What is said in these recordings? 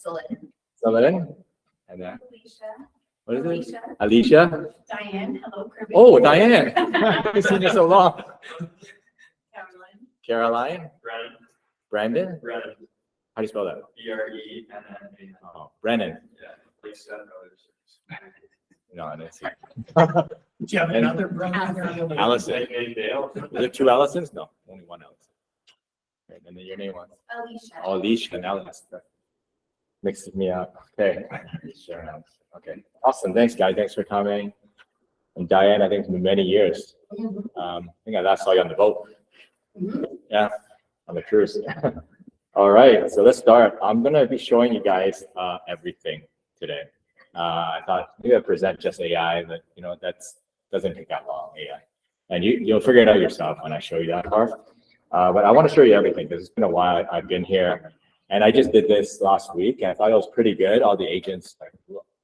Celine. And then, Alicia. what is Alicia. it? Alicia. Diane. Hello, Kirby. Oh, Diane. I've seen you so long. Caroline. Caroline. Brandon. Brennan. How do you spell that? BRENN. Oh, Brennan. Yeah, Lisa. No, I didn't see. Do you have another brother? Allison. Dale. Is it two Allisons? No, only one Allison. Okay, and then your name was? Alicia. Oh, Alicia. Now that's mixes me up. Okay. Sure. Okay. Awesome. Thanks, guys. Thanks for coming. And Diane, I think it's been many years. I think I last saw you on the boat. Yeah, on the cruise. All right. So let's start. I'm gonna be showing you guys everything today. I thought maybe I'd present just AI, but doesn't take that long, AI. And you'll figure it out yourself when I show you that part. But I want to show you everything because it's been a while I've been here. And I just did this last week and I thought it was pretty good. All the agents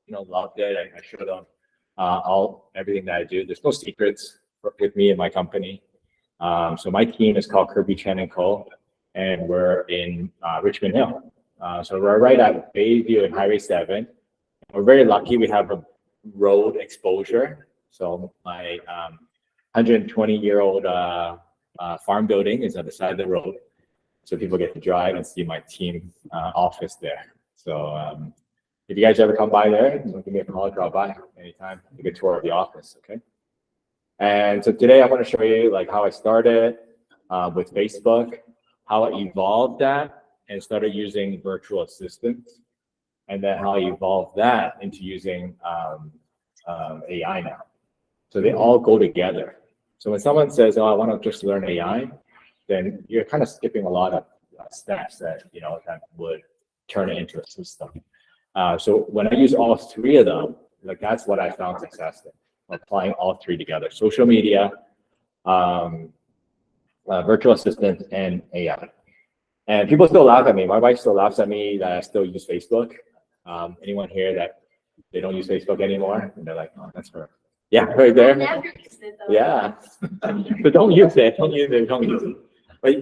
loved it. I showed them everything that I do. There's no secrets with me and my company. So my team is called Kirby, Chen & Co. And we're in Richmond Hill. So we're right at Bayview and Highway 7. We're very lucky we have a road exposure. So my 120-year-old farm building is on the side of the road. So people get to drive and see my team office there. So if you guys ever come by there, give me a call, drop by anytime. You get a tour of the office, okay? And so today I want to show you like how I started with Facebook, how I evolved that and started using virtual assistants, and then how I evolved that into using AI now. So they all go together. So when someone says, "Oh, I want to just learn AI," then you're kind of skipping a lot of steps that that would turn it into a system. So when I use all three of them, like that's what I found successful, applying all three together: social media, virtual assistant, and AI. And people still laugh at me. My wife still laughs at me that I still use Facebook. Anyone here that they don't use Facebook anymore? And they're like, "Oh, that's her." Yeah, right there. Never used it, though. Yeah. So don't use it. Don't use it. Don't use it. But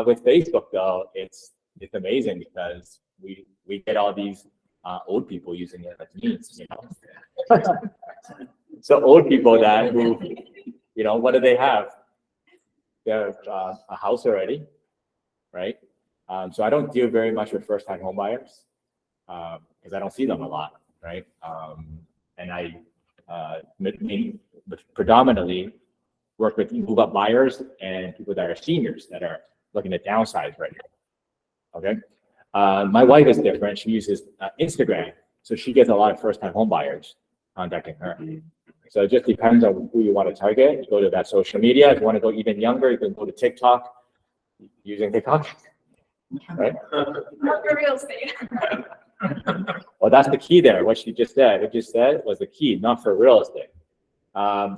with Facebook though, it's amazing because we get all these old people using it as means, So old people that who, what do they have? They have a house already, right? So I don't deal very much with first-time home buyers because I don't see them a lot, right? And I predominantly work with move-up buyers and people that are seniors that are looking to downsize right now. Okay. My wife is different. She uses Instagram, so she gets a lot of first-time home buyers contacting her. So it just depends on who you want to target. You go to that social media. If you want to go even younger, you can go to TikTok. Using TikTok, right? Not for real estate. Well, that's the key there. What she just said, was the key, not for real estate.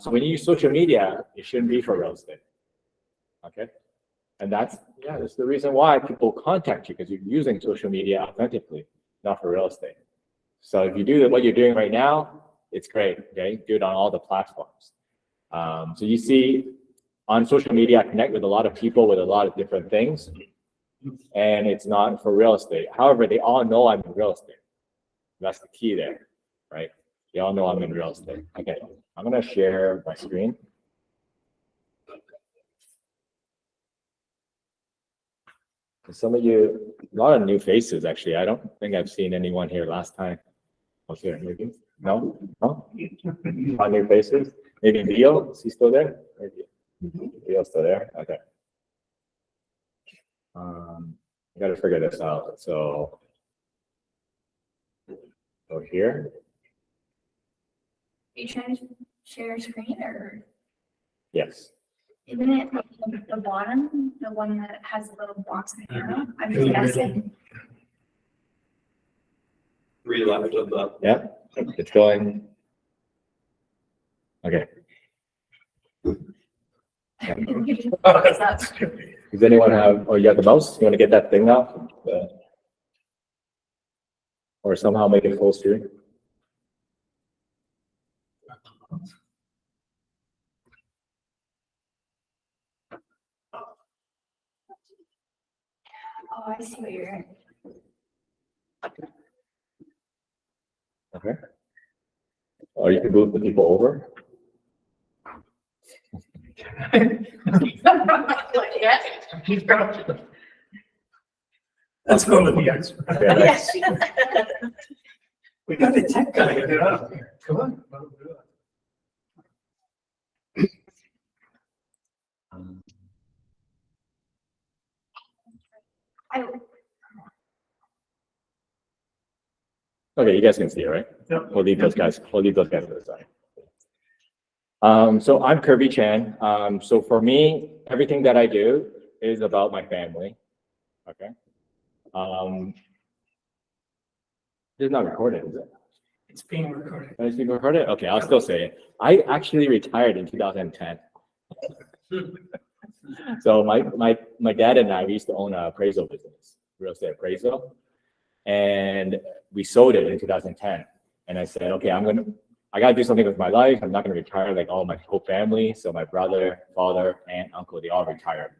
So when you use social media, it shouldn't be for real estate. Okay. And that's the reason why people contact you, because you're using social media authentically, not for real estate. So if you do what you're doing right now, it's great. Okay. Do it on all the platforms. So you see on social media, I connect with a lot of people with a lot of different things, and it's not for real estate. However, they all know I'm in real estate. That's the key there, right? They all know I'm in real estate. Okay, I'm gonna share my screen. Some of you, a lot of new faces actually. I don't think I've seen anyone here last time. Was there maybe? No? Not new faces? Maybe Leo, is he still there? Leo's still there? Okay. I gotta figure this out. So here. Are you trying to share screen or? Yes. Isn't it the bottom, the one that has a little box in arrow? I'm just guessing. Three left of the. Yeah, it's going. Okay. Does anyone have, you got the mouse? You want to get that thing out? Or somehow make it full screen? Oh, I see what you're. Okay. Or you can move the people over. Let's go with the expert. Okay, next. We got the tech guy to get up here. Come on. Okay, you guys can see it, right? Yep. We'll leave those guys to the side. So I'm Kirby Chan. So for me, everything that I do is about my family. Okay. It's not recorded, is it? It's being recorded. Is it being recorded? Okay, I'll still say it. I actually retired in 2010. So my dad and I, we used to own an appraisal business, real estate appraisal, and we sold it in 2010. And I said, okay, I gotta do something with my life. I'm not gonna retire like all my whole family. So my brother, father, aunt, uncle, they all retired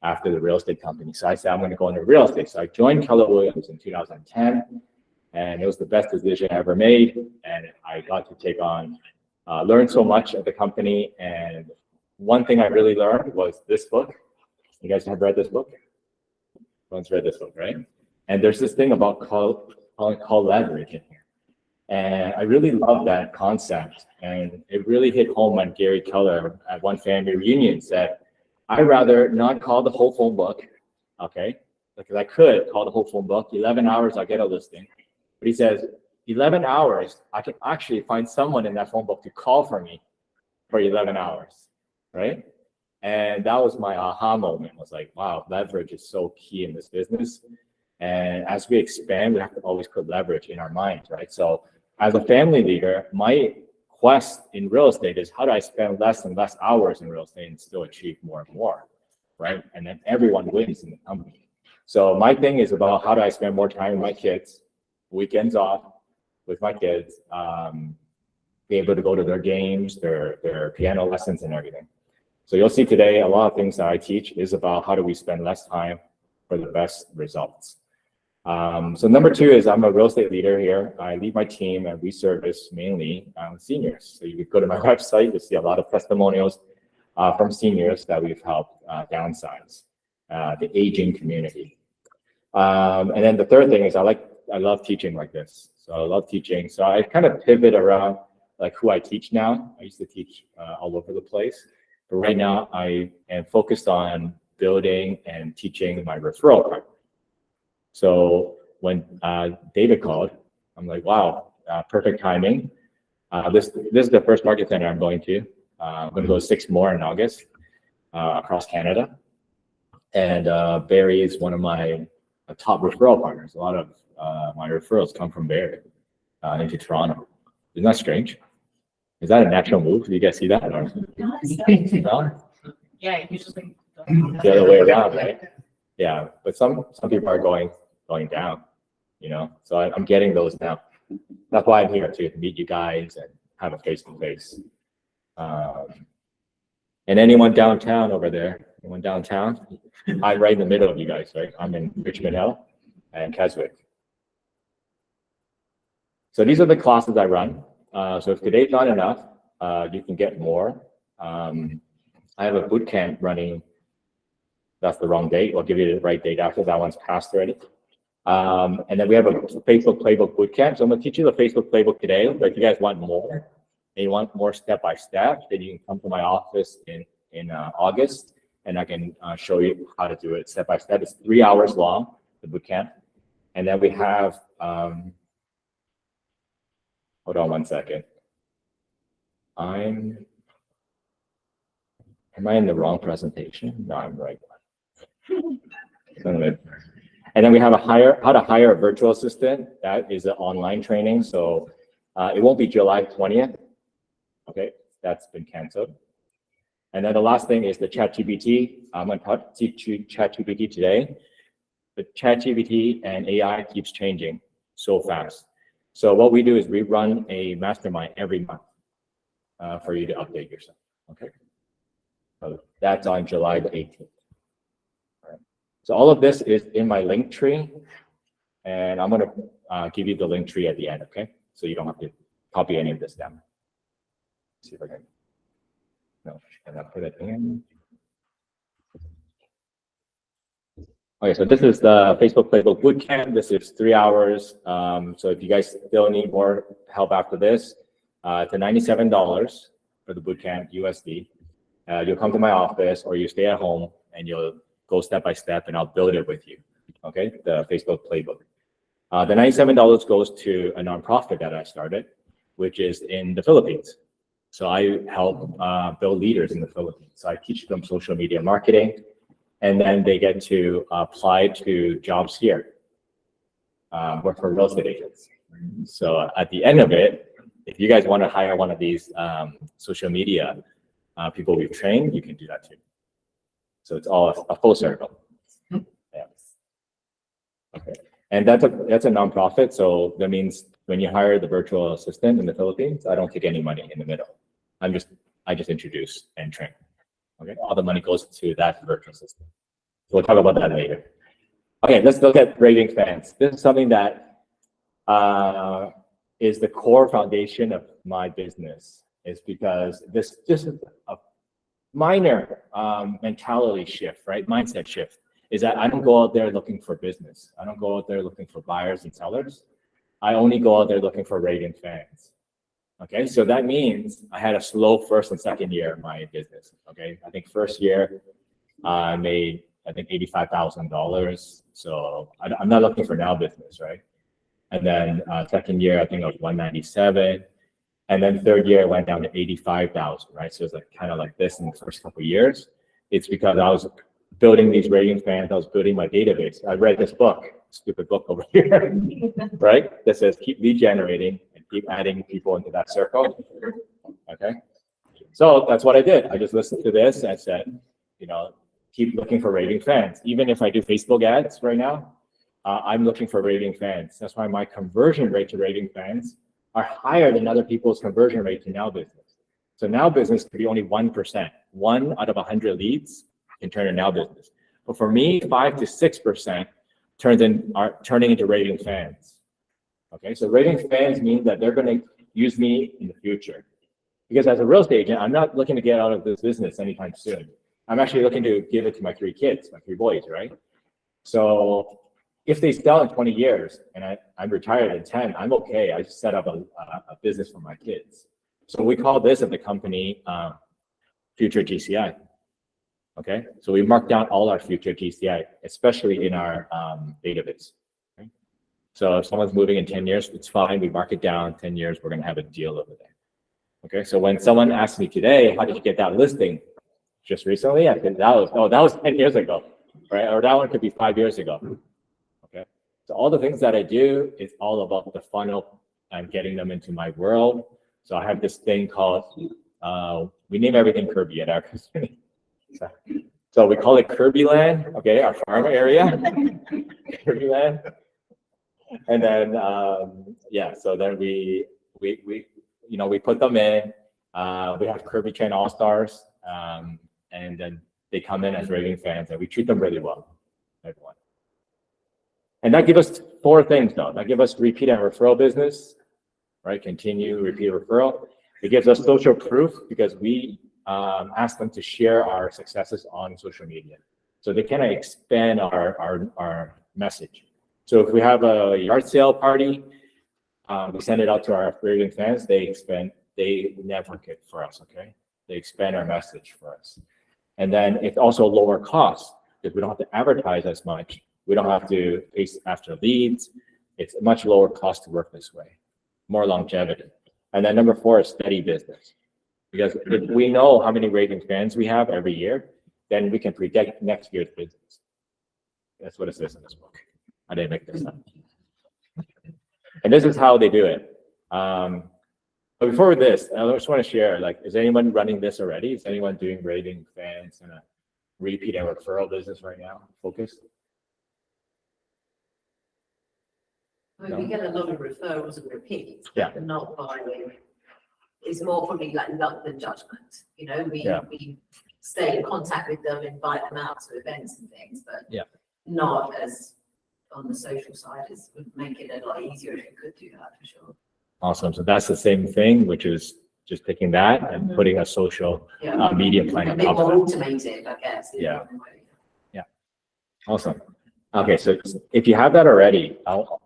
after the real estate company. So I said, I'm gonna go into real estate. So I joined KWEx in 2010, and it was the best decision I ever made. And I got to take on, learn so much of the company. And one thing I really learned was this book. You guys have read this book? Everyone's read this book, right? And there's this thing about call leverage in here. And I really love that concept. And it really hit home when Gary Keller at one family reunion said, I'd rather not call the whole phone book, okay? Because I could call the whole phone book, 11 hours, I'll get a listing. But he says, 11 hours, I can actually find someone in that phone book to call for me for 11 hours, right? And that was my aha moment. I was like, wow, leverage is so key in this business. And as we expand, we have to always put leverage in our minds, right? So as a family leader, my quest in real estate is how do I spend less and less hours in real estate and still achieve more and more, right? And then everyone wins in the company. So my thing is about how do I spend more time with my kids, weekends off with my kids, be able to go to their games, their piano lessons and everything. So you'll see today, a lot of things that I teach is about how do we spend less time for the best results. So number two is I'm a real estate leader here. I lead my team and we service mainly seniors. So you could go to my website, you'll see a lot of testimonials from seniors that we've helped downsize the aging community. And then the third thing is I love teaching like this. So I love teaching. So I kind of pivot around like who I teach now. I used to teach all over the place, but right now I am focused on building and teaching my referral program. So when David called, I'm like, wow, perfect timing. This is the first market center I'm going to. I'm going to go to 6 more in August across Canada. And Barry is one of my top referral partners. A lot of my referrals come from Barry into Toronto. Isn't that strange? Is that a natural move? Do you guys see that? Or? No? Yeah, usually. The other way around, right? Yeah, but some people are going down, you know. So I'm getting those now. That's why I'm here to meet you guys and have a face-to-face. And anyone downtown over there? Anyone downtown? I'm right in the middle of you guys, right? I'm in Richmond Hill and Keswick. So these are the classes I run. So if today's not enough, you can get more. I have a boot camp running. That's the wrong date. I'll give you the right date after that one's passed already. And then we have a Facebook Playbook Bootcamp. So I'm going to teach you the Facebook Playbook today. But if you guys want more, and you want more step-by-step, then you can come to my office in August, and I can show you how to do it step-by-step. It's 3 hours long, the bootcamp. And then we have, hold on one second. Am I in the wrong presentation? No, I'm right. And then we have how to hire a virtual assistant. That is an online training. So it won't be July 20th. Okay, that's been canceled. And then the last thing is the ChatGPT. I'm going to teach you ChatGPT today. The ChatGPT and AI keeps changing so fast. So what we do is we run a mastermind every month for you to update yourself. Okay. So that's on July the 18th. All right. So all of this is in my link tree. And I'm going to give you the link tree at the end, okay? So you don't have to copy any of this down. Let's see if I can. No, and I put it in. Okay, so this is the Facebook Playbook Bootcamp. This is 3 hours. So if you guys still need more help after this, it's $97 for the bootcamp USD. You'll come to my office or you stay at home and you'll go step by step and I'll build it with you. Okay, the Facebook Playbook. The $97 goes to a nonprofit that I started, which is in the Philippines. So I help build leaders in the Philippines. So I teach them social media marketing, and then they get to apply to jobs here, work for real estate agents. So at the end of it, if you guys want to hire one of these social media people we've trained, you can do that too. So it's all a full circle. Yeah. Okay. And that's a nonprofit. So that means when you hire the virtual assistant in the Philippines, I don't take any money in the middle. I just introduce and train. Okay. All the money goes to that virtual assistant. So we'll talk about that later. Okay, let's look at raving fans. This is something that is the core foundation of my business. Is because this is a minor mentality shift, right? Mindset shift. Is that I don't go out there looking for business. I don't go out there looking for buyers and sellers. I only go out there looking for raving fans. Okay, so that means I had a slow first and second year of my business. Okay, I think first year I made $85,000. So I'm not looking for now business, right? And then second year I think I was 197, and then third year I went down to 85,000, right? So it's like kind of like this in the first couple of years. It's because I was building these raving fans. I was building my database. I read this book, stupid book over here, right? That says keep lead generating and keep adding people into that circle. Okay. So that's what I did. I just listened to this and I said, keep looking for raving fans. Even if I do Facebook ads right now, I'm looking for raving fans. That's why my conversion rate to raving fans are higher than other people's conversion rate to now business. So now business could be only 1%. 1 out of 100 leads can turn to now business. But for me, 5 to 6% are turning into raving fans. Okay, so raving fans mean that they're going to use me in the future. Because as a real estate agent, I'm not looking to get out of this business anytime soon. I'm actually looking to give it to my 3 kids, my 3 boys, right? So if they sell in 20 years and I'm retired in 10, I'm okay. I just set up a business for my kids. So we call this at the company future GCI. Okay, so we mark down all our future GCI, especially in our database. Okay? So if someone's moving in 10 years, it's fine. We mark it down 10 years. We're going to have a deal over there. Okay, so when someone asks me today, how did you get that listing? Just recently, I said that was 10 years ago, right? Or that one could be 5 years ago. Okay, so all the things that I do is all about the funnel and getting them into my world. So I have this thing called we name everything Kirby at our company. So we call it Kirby land, okay, our farm area, Kirby land. And then so then we put them in. We have Kirby Chain All Stars, and then they come in as raving fans, and we treat them really well, everyone. And that gives us 4 things, though. That gives us repeat and referral business, right? Continue, repeat, referral. It gives us social proof because we ask them to share our successes on social media. So they kind of expand our message. So if we have a yard sale party, we send it out to our raving fans. They network it for us, okay? They expand our message for us. And then it's also lower cost because we don't have to advertise as much. We don't have to chase after leads. It's a much lower cost to work this way, more longevity. And then number 4 is steady business. Because if we know how many raving fans we have every year, then we can predict next year's business. That's what it says in this book. I didn't make this up. And this is how they do it. But before this, I just want to share, is anyone running this already? Is anyone doing raving fans and a repeat and referral business right now? Focused? We get a lot of referrals and repeats, Yeah. but not buying. It's more probably like luck than judgment. We stay in contact with them, invite them out to events and things, but not as on the social side would make it a lot easier if you could do that for sure. Awesome. So that's the same thing, which is just taking that and putting a social Yeah. media plan A on bit top more of it. automated, I guess. in Yeah. one way. Awesome. Okay, so if you have that already,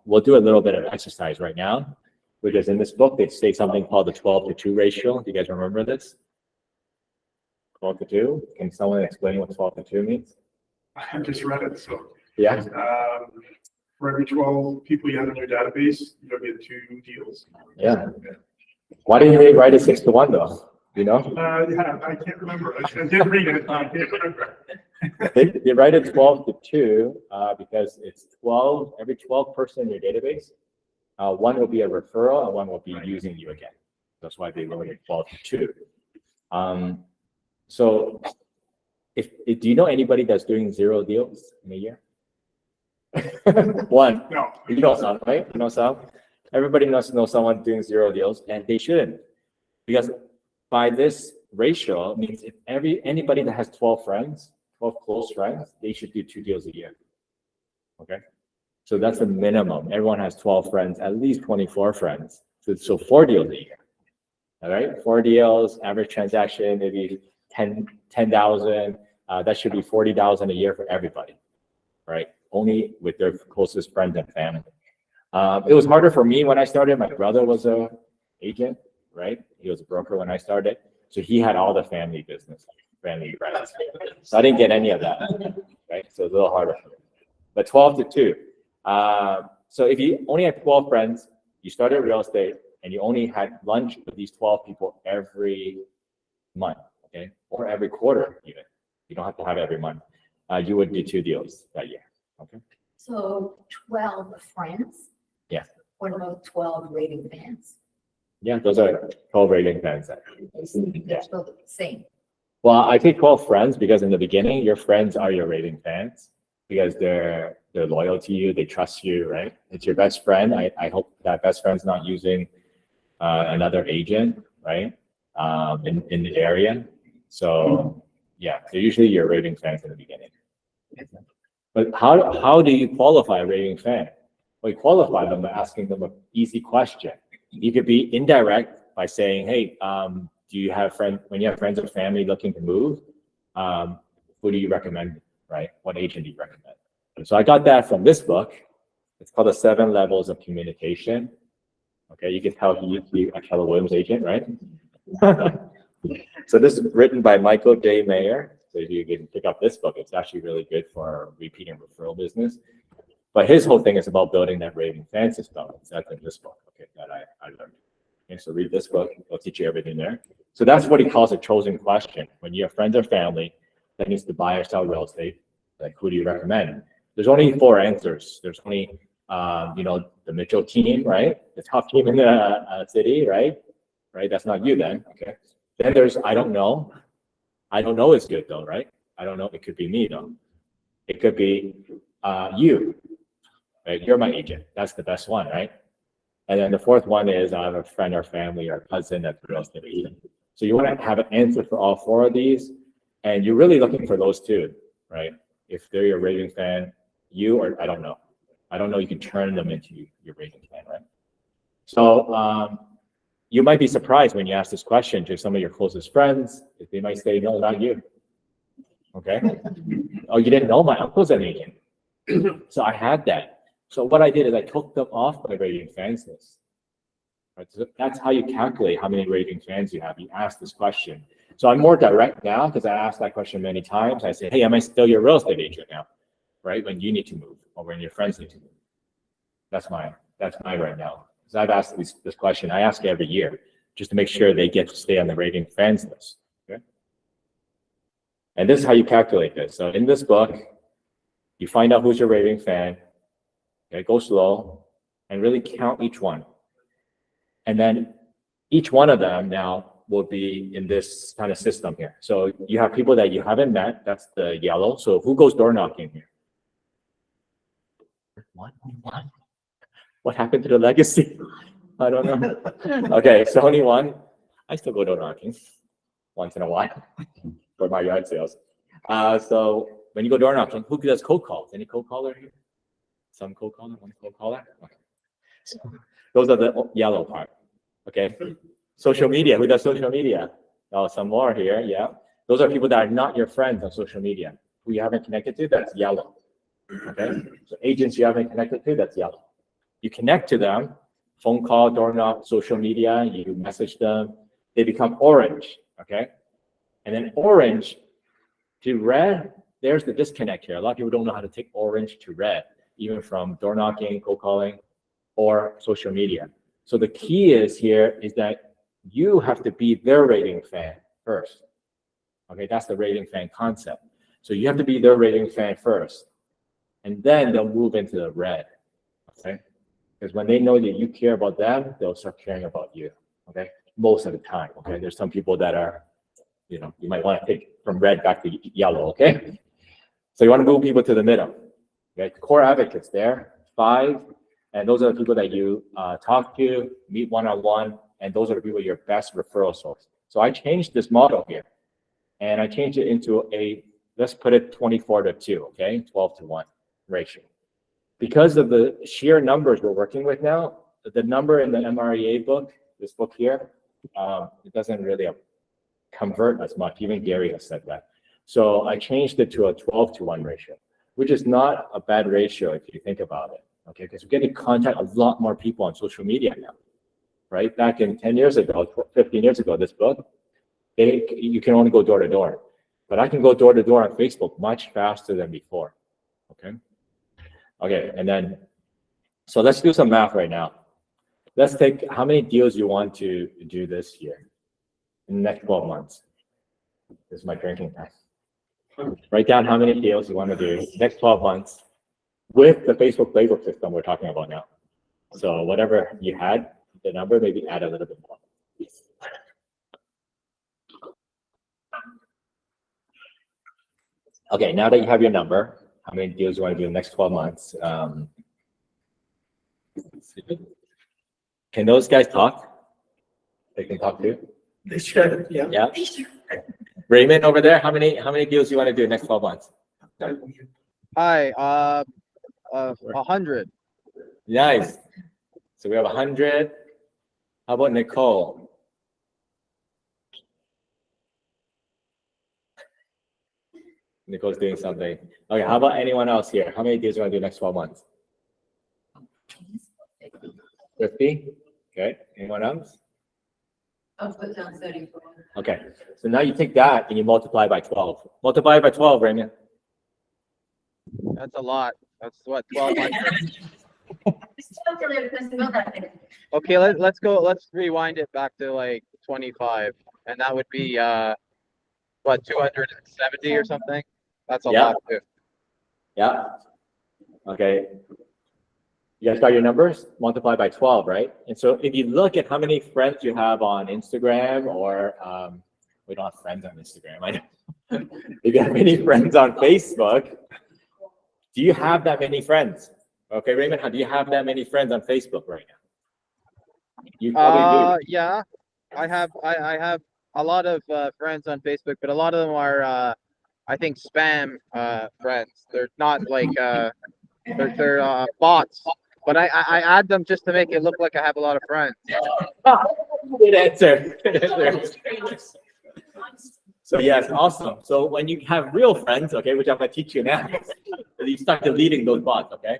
we'll do a little bit of exercise right now, which is in this book, they say something called the 12-2 ratio. Do you guys remember this? 12-2? Can someone explain what 12-2 means? I just read it, so. Yeah, For every 12 people you have in your database, you'll get 2 deals. yeah. Why didn't they write it 6-1 though? You know? Yeah, I can't remember. I did read it, I can't remember. They write it 12-2 because it's 12, every 12 person in your database, one will be a referral and one will be using you again. That's why they wrote it 12-2. So do you know anybody that's doing 0 deals in a year? One. No. You know some, right? You know some. Everybody knows someone doing 0 deals, and they shouldn't, because by this ratio it means if anybody that has 12 friends, 12 close friends, they should do 2 deals a year. Okay, so that's the minimum. Everyone has 12 friends, at least 24 friends. So 4 deals a year. All right, 4 deals, average transaction maybe 10,000. That should be 40,000 a year for everybody, right? Only with their closest friends and family. It was harder for me when I started. My brother was a agent, right? He was a broker when I started. So he had all the family business, family friends. So I didn't get any of that, right? So it's a little harder for me. But 12-2. So if you only have 12 friends, you started real estate, and you only had lunch with these 12 people every month, okay? Or every quarter even. You don't have to have it every month. You would do 2 deals that year, okay? So 12 friends? Yeah. What about 12 rating fans? Yeah, those are 12 rating fans. They're still the same. Well, I take 12 friends because in the beginning, your friends are your rating fans because they're loyal to you, they trust you, right? It's your best friend. I hope that best friend's not using another agent, right? In the area. So yeah, they're usually your rating fans in the beginning. But how do you qualify a raving fan? Well, you qualify them by asking them an easy question. You could be indirect by saying, hey, do you have friends, when you have friends or family looking to move, who do you recommend, right? What agent do you recommend? So I got that from this book. It's called The 7 Levels of Communication. Okay, you can tell he's a Keller Williams agent, right? So this is written by Michael J. Mayer. So if you can pick up this book, it's actually really good for repeat and referral business. But his whole thing is about building that raving fan system. So that's in this book, okay, that I learned. Okay, so read this book, it'll teach you everything there. So that's what he calls a chosen question. When you have friends or family that needs to buy or sell real estate, like who do you recommend? There's only 4 answers. There's only, the Mitchell team, right? The top team in the city, right? Right, that's not you then, okay? Then there's, I don't know. I don't know is good though, right? I don't know, it could be me though. It could be you, right? You're my agent. That's the best one, right? And then the 4th one is I have a friend or family or cousin that's a real estate agent. So you want to have an answer for all 4 of these, and you're really looking for those 2, right? If they're your raving fan, you or I don't know. I don't know, you can turn them into your raving fan, right? So you might be surprised when you ask this question to some of your closest friends, if they might say, no, not you. Okay. Oh, you didn't know my uncle's an agent. So I had that. So what I did is I took them off my raving fans list. Right? So that's how you calculate how many raving fans you have. You ask this question. So I'm more direct now because I asked that question many times. I say, hey, am I still your real estate agent now? Right? When you need to move or when your friends need to move. That's mine right now. So I've asked this question. I ask it every year just to make sure they get to stay on the raving fans list. Okay. And this is how you calculate this. So in this book, you find out who's your raving fan. Okay, go slow and really count each one. And then each one of them now will be in this kind of system here. So you have people that you haven't met. That's the yellow. So who goes door knocking here? One. What happened to the legacy? I don't know. Okay, so only one. I still go door knocking once in a while for my yard sales. So when you go door knocking, who does cold calls? Any cold caller here? Some cold caller, one cold caller. Okay. So those are the yellow part. Okay. Social media. Who does social media? Oh, some more here. Yeah. Those are people that are not your friends on social media. Who you haven't connected to, that's yellow. Okay. So agents you haven't connected to, that's yellow. You connect to them, phone call, door knock, social media, you message them, they become orange. Okay. And then orange to red, there's the disconnect here. A lot of people don't know how to take orange to red, even from door knocking, cold calling, or social media. So the key is here is that you have to be their rating fan first. Okay, that's the rating fan concept. So you have to be their rating fan first, and then they'll move into the red. Okay, because when they know that you care about them, they'll start caring about you. Okay, most of the time. Okay, there's some people that are, you know, you might want to take from red back to yellow. Okay, so you want to move people to the middle. Okay, core advocates there, 5. And those are the people that you talk to, meet one-on-one, and those are the people your best referral source. So I changed this model here, and I changed it into a, let's put it 24-2, okay, 12-1 ratio. Because of the sheer numbers we're working with now, the number in the MREA book, this book here, it doesn't really convert as much. Even Gary has said that. So I changed it to a 12-1 ratio, which is not a bad ratio if you think about it. Okay, because we're getting contact a lot more people on social media now, right? Back in 10 years ago, 15 years ago, this book, you can only go door to door, but I can go door to door on Facebook much faster than before. Okay. Okay, and then, so let's do some math right now. Let's take how many deals you want to do this year in the next 12 months. This is my drinking time. Write down how many deals you want to do next 12 months. With the Facebook playbook system we're talking about now. So whatever you had, the number, maybe add a little bit more. Okay, now that you have your number, how many deals you want to do in the next 12 months? Can those guys talk? They can talk too? They should, yeah. Yeah. Raymond over there, how many deals you want to do next 12 months? Hi, 100. Nice. So we have 100. How about Nicole? Nicole's doing something. Okay, how about anyone else here? How many deals do you want to do next 12 months? 50? Okay, anyone else? I'll put down 34. Okay, so now you take that and you multiply by 12. Multiply by 12, Raymond. That's a lot. That's what, 1,200. Okay, let's go. Let's rewind it back to like 25, and that would be what, 270 or something. That's a lot too. Yeah. Okay. You guys got your numbers? Multiply by 12, right? And so if you look at how many friends you have on Instagram, or we don't have friends on Instagram. I know. If you have any friends on Facebook, do you have that many friends? Okay, Raymond, do you have that many friends on Facebook right now? You probably do. Yeah, I have a lot of friends on Facebook, but a lot of them are I think spam friends. They're not like they're bots. But I add them just to make it look like I have a lot of friends. Good answer. So yes, awesome. So when you have real friends, okay, which I'm gonna teach you now, you start deleting those bots, okay?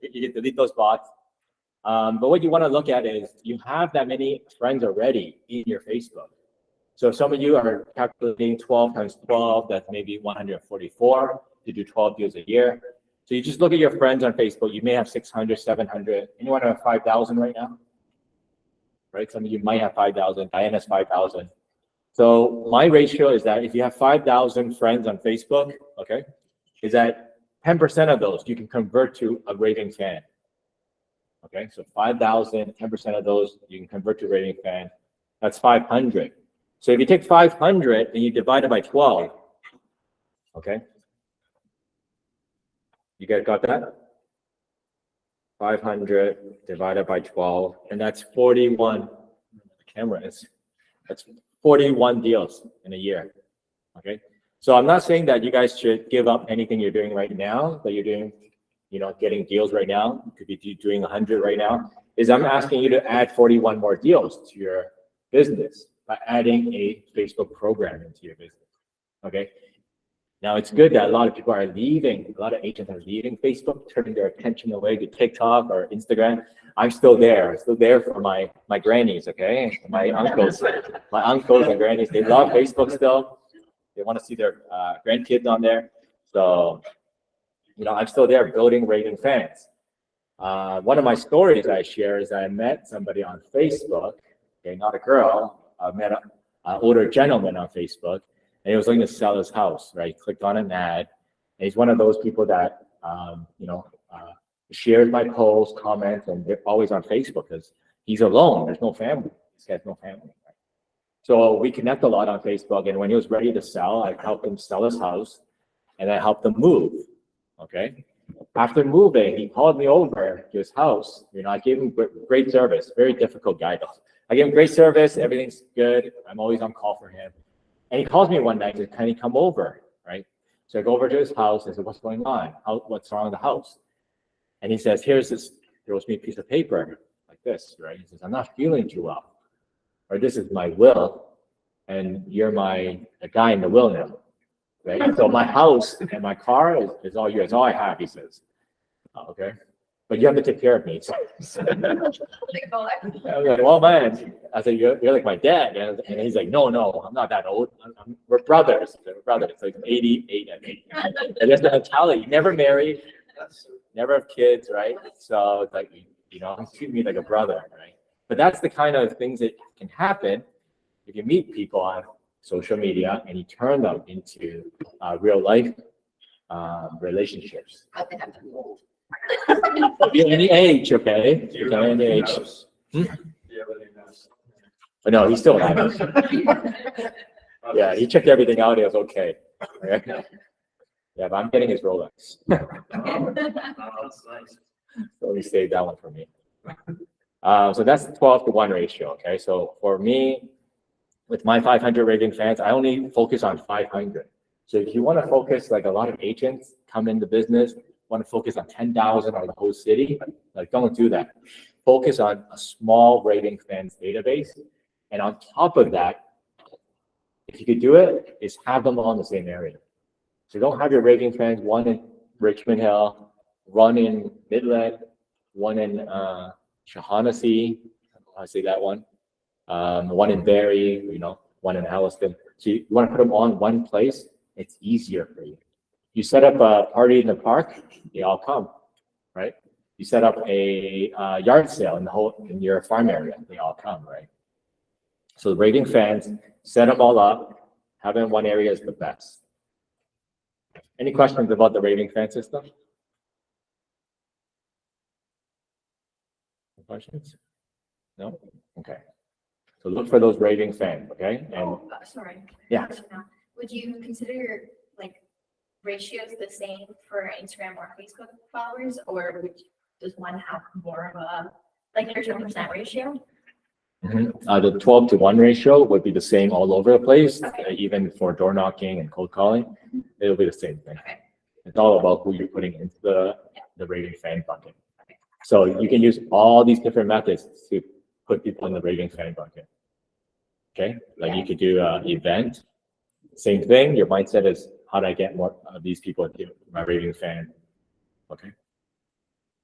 You can delete those bots. But what you want to look at is you have that many friends already in your Facebook. So some of you are calculating 12 times 12, that's maybe 144 to do 12 deals a year. So you just look at your friends on Facebook. You may have 600, 700. Anyone have 5,000 right now? Right? Some of you might have 5,000. Diana's 5,000. So my ratio is that if you have 5,000 friends on Facebook, okay, is that 10% of those you can convert to a raving fan. Okay, so 5,000, 10% of those you can convert to a raving fan. That's 500. So if you take 500 and you divide it by 12, okay, you guys got that? 500 divided by 12, and that's 41. The camera is, that's 41 deals in a year. Okay, so I'm not saying that you guys should give up anything you're doing right now that you're doing getting deals right now, you could be doing 100 right now, is I'm asking you to add 41 more deals to your business by adding a Facebook program into your business. Okay. Now it's good that a lot of people are leaving, a lot of agents are leaving Facebook, turning their attention away to TikTok or Instagram. I'm still there. I'm still there for my grannies, okay? My uncles and grannies, they love Facebook still. They want to see their grandkids on there. So, I'm still there building raving fans. One of my stories I share is I met somebody on Facebook, okay, not a girl. I met an older gentleman on Facebook, and he was looking to sell his house, right? He clicked on an ad, and he's one of those people that, shares my posts, comments, and they're always on Facebook because he's alone. There's no family. This guy's no family. Right? So we connect a lot on Facebook, and when he was ready to sell, I helped him sell his house, and I helped him move, okay? After moving, he called me over to his house. I gave him great service. Very difficult guy, though. I gave him great service. Everything's good. I'm always on call for him. And he calls me one night to kind of come over, right? So I go over to his house. I said, what's going on? What's wrong with the house? And he says, he throws me a piece of paper like this, right? He says, I'm not feeling too well. Or this is my will, and you're a guy in the will now, right? So my house and my car is all yours. All I have, he says. Okay. But you have to take care of me. So, I was like, well, man, I said, you're like my dad. And he's like, no, I'm not that old. We're brothers. We're brothers. It's like 88, I think. And that's the mentality. Never married, never have kids, right? So it's like, he's treating me like a brother, right? But that's the kind of things that can happen if you meet people on social media and you turn them into real life relationships. But they have to be old. Be any age, okay? Do you Okay, have any any age. house? Hmm? Do you have any house? But no, he still has it. Yeah, he checked everything out. It was okay. Right? Yeah, but I'm getting his Rolex. Oh, that's nice. So he saved that one for me. So that's the 12-to-1 ratio. Okay, so for me, with my 500 raving fans, I only focus on 500. So if you want to focus, like a lot of agents come into business, want to focus on 10,000 or the whole city, like don't do that. Focus on a small raving fans database, and on top of that, if you could do it, is have them all in the same area. So don't have your raving fans, one in Richmond Hill, one in Midland, one in Shaughnessy, I say that one in Barrie, one in Alliston. So you want to put them all in one place, it's easier for you. You set up a party in the park, they all come, right? You set up a yard sale in your farm area, they all come, right? So the raving fans, set them all up, have them in one area is the best. Any questions about the raving fan system? Questions? No? Okay. So look for those raving fans, okay? And Sorry. Yeah. Would you consider ratios the same for Instagram or Facebook followers, or does one have more of a 30% ratio? The 12-to-1 ratio would be the same all over the place, even for door knocking and cold calling. It'll be the same thing. Okay. It's all about who you're putting into the raving fan bucket. So you can use all these different methods to put people in the raving fan bucket. Okay, like you could do an event. Same thing. Your mindset is, how do I get more of these people into my raving fan? Okay.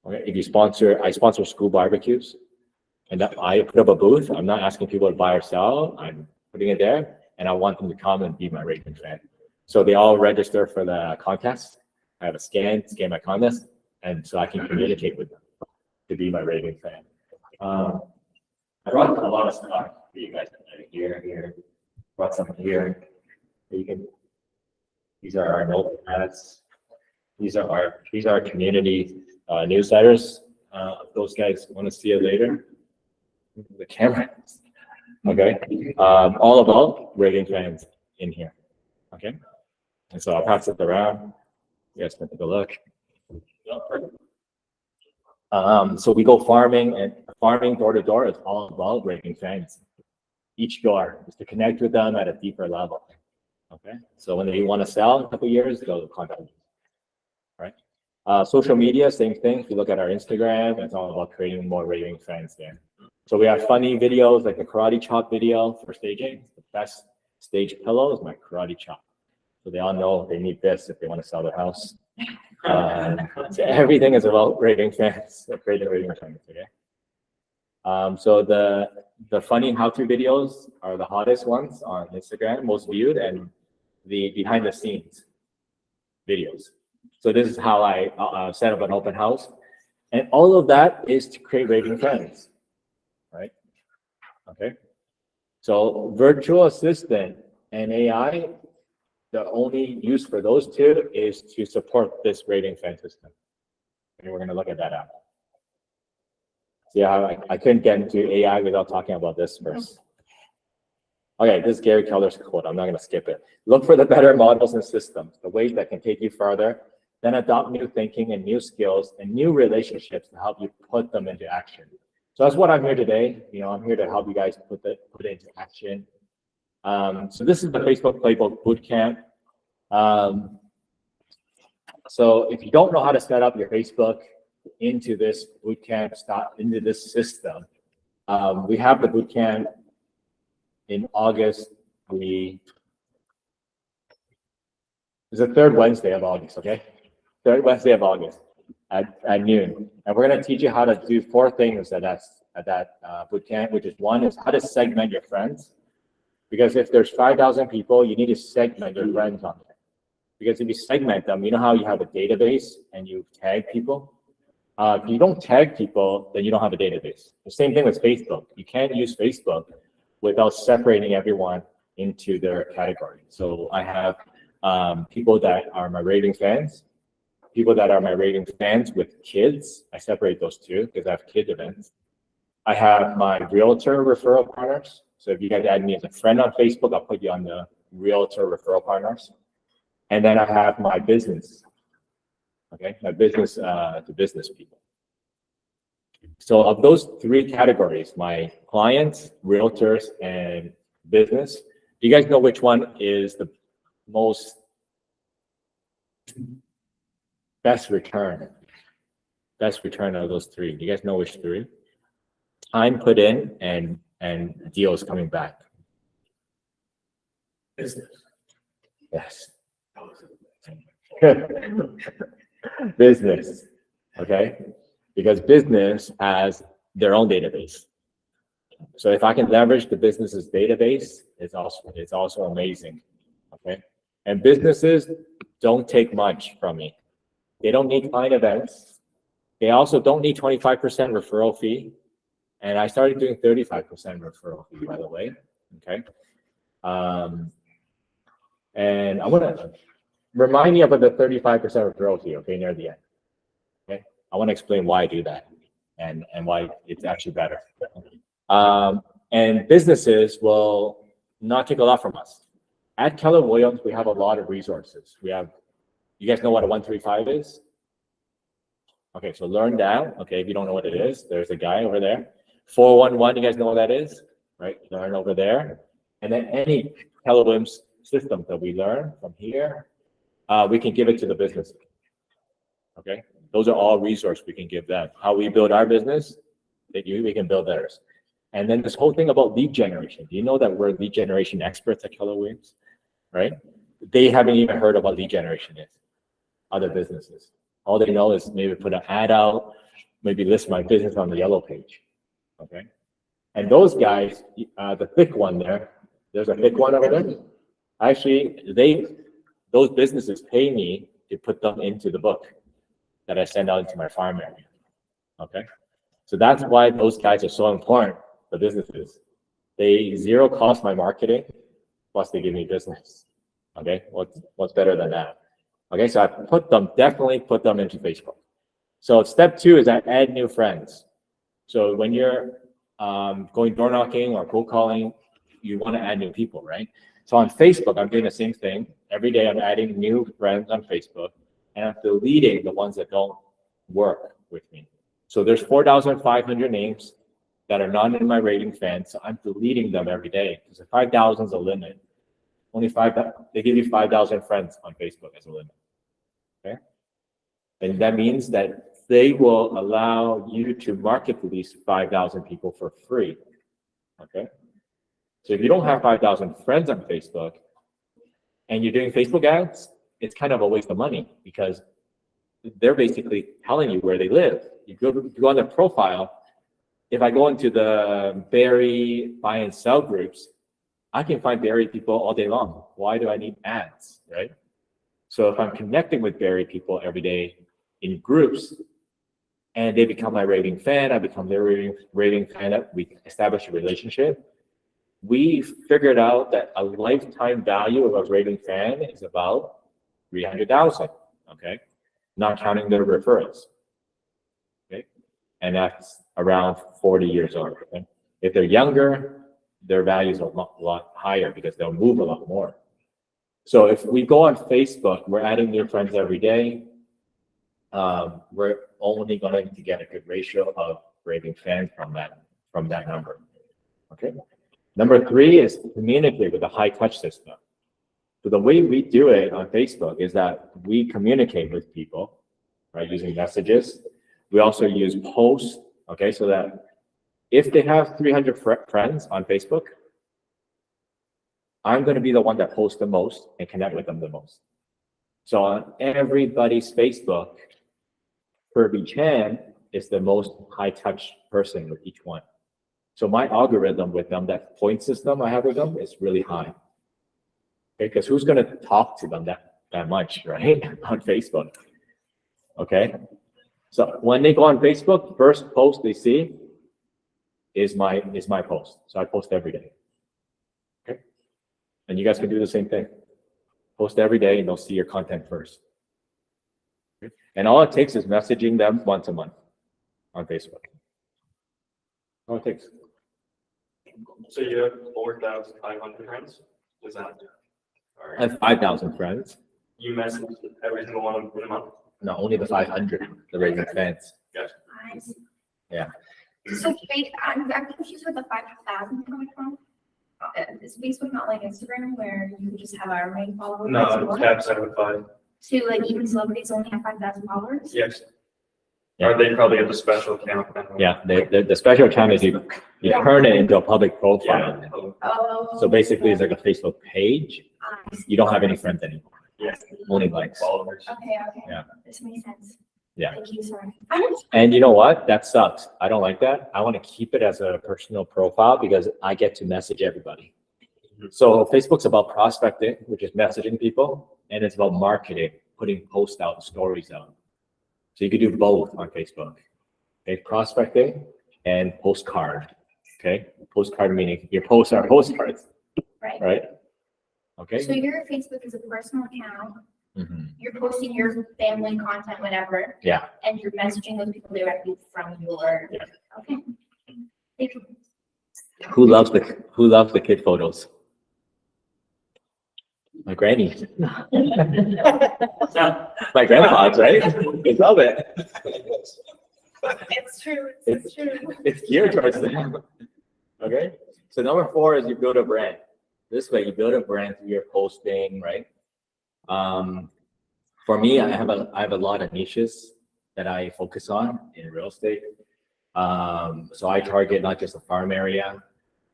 Okay. If you I sponsor school barbecues, and I put up a booth. I'm not asking people to buy or sell. I'm putting it there, and I want them to come and be my raving fan. So they all register for the contest. I have a scan my contest, and so I can communicate with them to be my raving fan. I brought a lot of stuff for you guys here. Brought some here. These are our notepads. These are our community newsletters. Those guys want to see it later. The camera. Okay. All about raving fans in here. Okay. And so I'll pass it around. You guys can take a look. So we go farming, and farming door to door is all about raving fans. Each door is to connect with them at a deeper level. Okay. So when they want to sell in a couple of years, they'll contact me. Right. Social media, same thing. If you look at our Instagram, it's all about creating more raving fans there. So we have funny videos like the karate chop video for staging. The best stage pillow is my karate chop. So they all know they need this if they want to sell their house. So everything is about raving fans, creating raving fans, okay? So the funny how-to videos are the hottest ones on Instagram, most viewed, and the behind the scenes videos. So this is how I set up an open house. And all of that is to create raving fans, right? Okay. So virtual assistant and AI, the only use for those two is to support this raving fan system. And we're going to look at that out. See how I couldn't get into AI without talking about this first. Okay, this is Gary Keller's quote. I'm not going to skip it. Look for the better models and systems, the ways that can take you farther, then adopt new thinking and new skills and new relationships to help you put them into action. So that's what I'm here today. You know, I'm here to help you guys put it into action. So this is the Facebook Playbook Bootcamp. So if you don't know how to set up your Facebook into this bootcamp, into this system, we have the bootcamp in August. It's the third Wednesday of August, okay? Third Wednesday of August at noon. And we're going to teach you how to do 4 things at that bootcamp, which is one is how to segment your friends. Because if there's 5,000 people, you need to segment your friends on there. Because if you segment them, you know how you have a database and you tag people? If you don't tag people, then you don't have a database. The same thing with Facebook. You can't use Facebook without separating everyone into their category. So I have people that are my raving fans, people that are my raving fans with kids. I separate those two because I have kid events. I have my realtor referral partners. So if you guys add me as a friend on Facebook, I'll put you on the realtor referral partners. And then I have my business, okay? My business to business people. So of those 3 categories, my clients, realtors, and business, do you guys know which one is the most best return? Best return of those 3. Do you guys know which 3? Time put in and deals coming back. Business. Yes. Business, okay? Because business has their own database. So if I can leverage the business's database, it's also amazing, okay? And businesses don't take much from me. They don't need client events. They also don't need 25% referral fee. And I started doing 35% referral fee, by the way, okay? And I want to remind you about the 35% referral fee, okay, near the end, okay? I want to explain why I do that and why it's actually better. And businesses will not take a lot from us. At Keller Williams, we have a lot of resources. We have, you guys know what a 135 is? Okay, so learn that. Okay, if you don't know what it is, there's a guy over there. 411, you guys know what that is, right? Learn over there. And then any Keller Williams system that we learn from here, we can give it to the business. Okay, those are all resources we can give them. How we build our business, we can build theirs. And then this whole thing about lead generation. Do you know that we're lead generation experts at Keller Williams, right? They haven't even heard of what lead generation is, other businesses. All they know is maybe put an ad out, maybe list my business on the yellow page, okay? And those guys, the thick one there, there's a thick one over there. Actually, those businesses pay me to put them into the book that I send out into my farm area, okay? So that's why those guys are so important, the businesses. They zero cost my marketing, plus they give me business, okay? What's better than that? Okay, so I definitely put them into Facebook. So step 2 is I add new friends. So when you're going door knocking or cold calling, you want to add new people, right? So on Facebook, I'm doing the same thing. Every day I'm adding new friends on Facebook and I'm deleting the ones that don't work with me. So there's 4,500 names that are not in my rating fans. So I'm deleting them every day because 5,000 is a limit. Only 5,000, they give you 5,000 friends on Facebook as a limit, okay? And that means that they will allow you to market to these 5,000 people for free. Okay. So if you don't have 5,000 friends on Facebook and you're doing Facebook ads, it's kind of a waste of money because they're basically telling you where they live. You go on their profile. If I go into the Barry buy and sell groups, I can find Barry people all day long. Why do I need ads, right? So if I'm connecting with Barry people every day in groups and they become my raving fan, I become their raving fan, we establish a relationship. We figured out that a lifetime value of a raving fan is about 300,000, okay? Not counting their referrals, okay? And that's around 40 years old, okay? If they're younger, their values are a lot higher because they'll move a lot more. So if we go on Facebook, we're adding new friends every day. We're only going to get a good ratio of raving fans from that number, okay? Number 3 is communicate with a high touch system. So the way we do it on Facebook is that we communicate with people, right, using messages. We also use posts, okay, so that if they have 300 friends on Facebook, I'm going to be the one that posts the most and connect with them the most. So on everybody's Facebook, Kirby Chan is the most high touch person with each one. So my algorithm with them, that point system I have with them, is really high. Okay, because who's going to talk to them that much, right, on Facebook? Okay, so when they go on Facebook, first post they see is my post. So I post every day. Okay, and you guys can do the same thing. Post every day, and they'll see your content first. Okay? And all it takes is messaging them once a month on Facebook. All it takes. So you have 4,500 friends? Is that? I have 5,000 friends. You message every single one of them in a month? No, only the 500, the raving fans. Gotcha. Nice. Yeah. So wait, I'm confused with the 5,000 coming from. Is Facebook not like Instagram where you just have our main followers? No, it's capped at 5. So like even celebrities only have 5,000 followers? Yes. Yeah. Or they probably have a special account. Yeah, the special account is you turn it into a public profile. Yeah. Oh. So basically, it's like a Facebook page. You don't have any friends anymore, Yeah. only likes. Followers. Okay, okay. Yeah. This makes sense. Yeah. Thank you, sorry. And you know what? That sucks. I don't like that. I want to keep it as a personal profile because I get to message everybody. So Facebook's about prospecting, which is messaging people, and it's about marketing, putting posts out, stories out. So you could do both on Facebook. Okay, prospecting and postcard. Okay, postcard meaning your posts are postcards, Right. right? Okay. So your Facebook is a personal account. Mhm. You're posting your family content, whatever, Yeah. and you're messaging those people directly from your. Yeah. Okay. Thank you. Who loves the kid photos? My granny. My grandpa's, right? They love it. It's true. It's true. It's geared towards them. Okay. So number 4 is you build a brand. This way you build a brand through your posting, right? For me, I have a lot of niches that I focus on in real estate. So I target not just the farm area.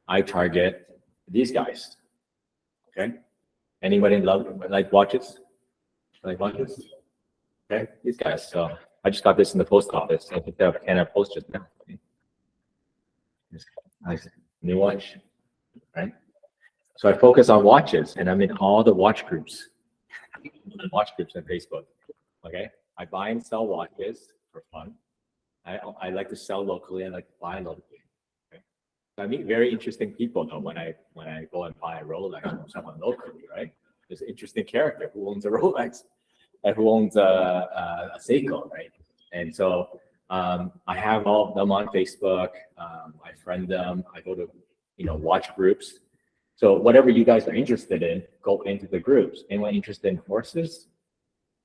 I target these guys. Okay. Anybody like watches? Like watches? Okay, these guys. So I just got this in the post office. I picked up a can of post just now. Nice new watch, right? So I focus on watches, and I'm in all the watch groups on Facebook. Okay, I buy and sell watches for fun. I like to sell locally. I like to buy locally. Okay, so I meet very interesting people though when I go and buy a Rolex from someone locally, right? There's an interesting character who owns a Rolex and who owns a Seiko, right? And so I have all of them on Facebook. I friend them. I go to watch groups. So whatever you guys are interested in, go into the groups. Anyone interested in horses?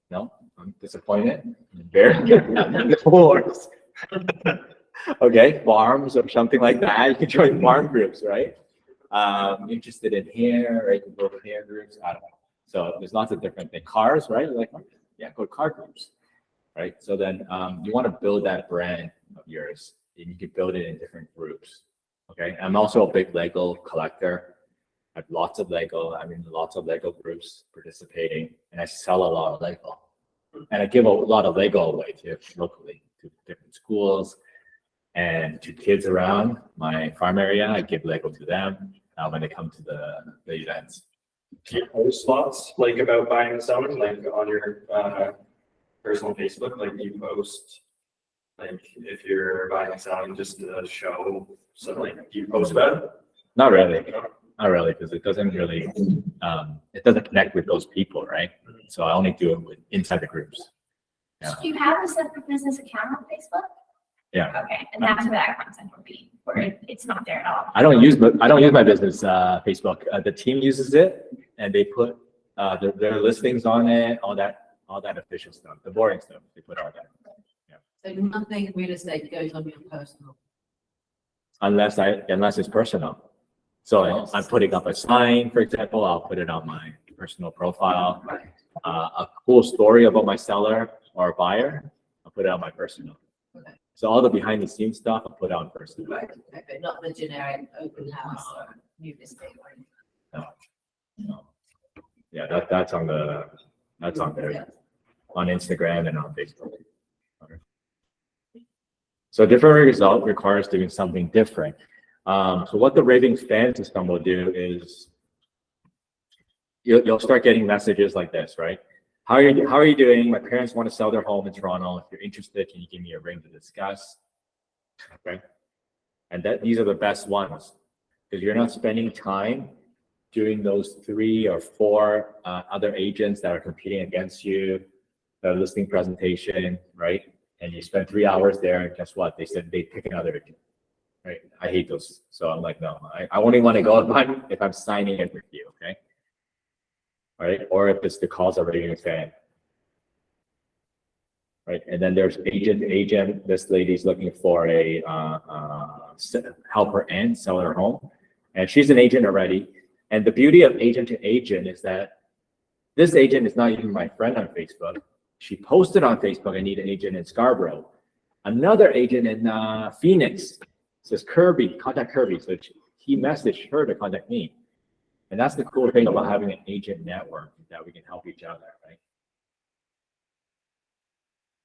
No, I'm disappointed. Very good. Horse. Okay, farms or something like that. You can join farm groups, right? Interested in hair, right? You can go to hair groups. I don't know. So there's lots of different things. Cars, right? Like, yeah, go to car groups. right? So then you want to build that brand of yours, and you can build it in different groups. Okay, I'm also a big Lego collector. I have lots of Lego. I'm in lots of Lego groups participating, and I sell a lot of Lego. And I give a lot of Lego away too, locally to different schools and to kids around my farm area. I give Lego to them when they come to the events. Do you post lots like about buying and selling, like on your personal Facebook? Like you post, like if you're buying and selling just to show, so like you post about it? Not really. Not really, because it doesn't really, it doesn't connect with those people, right? So I only do it with inside the groups. Yeah. Do you have a separate business account on Facebook? Yeah. Okay, and that's where that content would be, where it's not there at all. I don't use my business Facebook. The team uses it, and they put their listings on it, all that official stuff, the boring stuff. They put all that. So nothing real estate goes on your personal. Unless it's personal. So I'm putting up a sign, for example, I'll put it on my personal profile. A cool story about my seller or buyer, I'll put it on my personal. Okay. So all the behind the scenes stuff, I'll put on personal. Right, okay, not the generic open house, new estate or anything. No. Yeah, that's on there, on Instagram and on Facebook. So different result requires doing something different. So what the raving fan system will do is you'll start getting messages like this, right? How are you doing? My parents want to sell their home in Toronto. If you're interested, can you give me a ring to discuss? Okay. And these are the best ones because you're not spending time doing those 3 or 4 other agents that are competing against you, the listing presentation, right? And you spend 3 hours there, and guess what? They said they pick another agent, right? I hate those. So I'm like, no, I only want to go if I'm signing in with you, okay? All right, or if it's the cause of a fan, right? And then there's agent. This lady's looking for a help her and sell her home, and she's an agent already. And the beauty of agent to agent is that this agent is not even my friend on Facebook. She posted on Facebook, I need an agent in Scarborough. Another agent in Phoenix says, Kirby, contact Kirby. So he messaged her to contact me. And that's the cool thing about having an agent network, that we can help each other, right?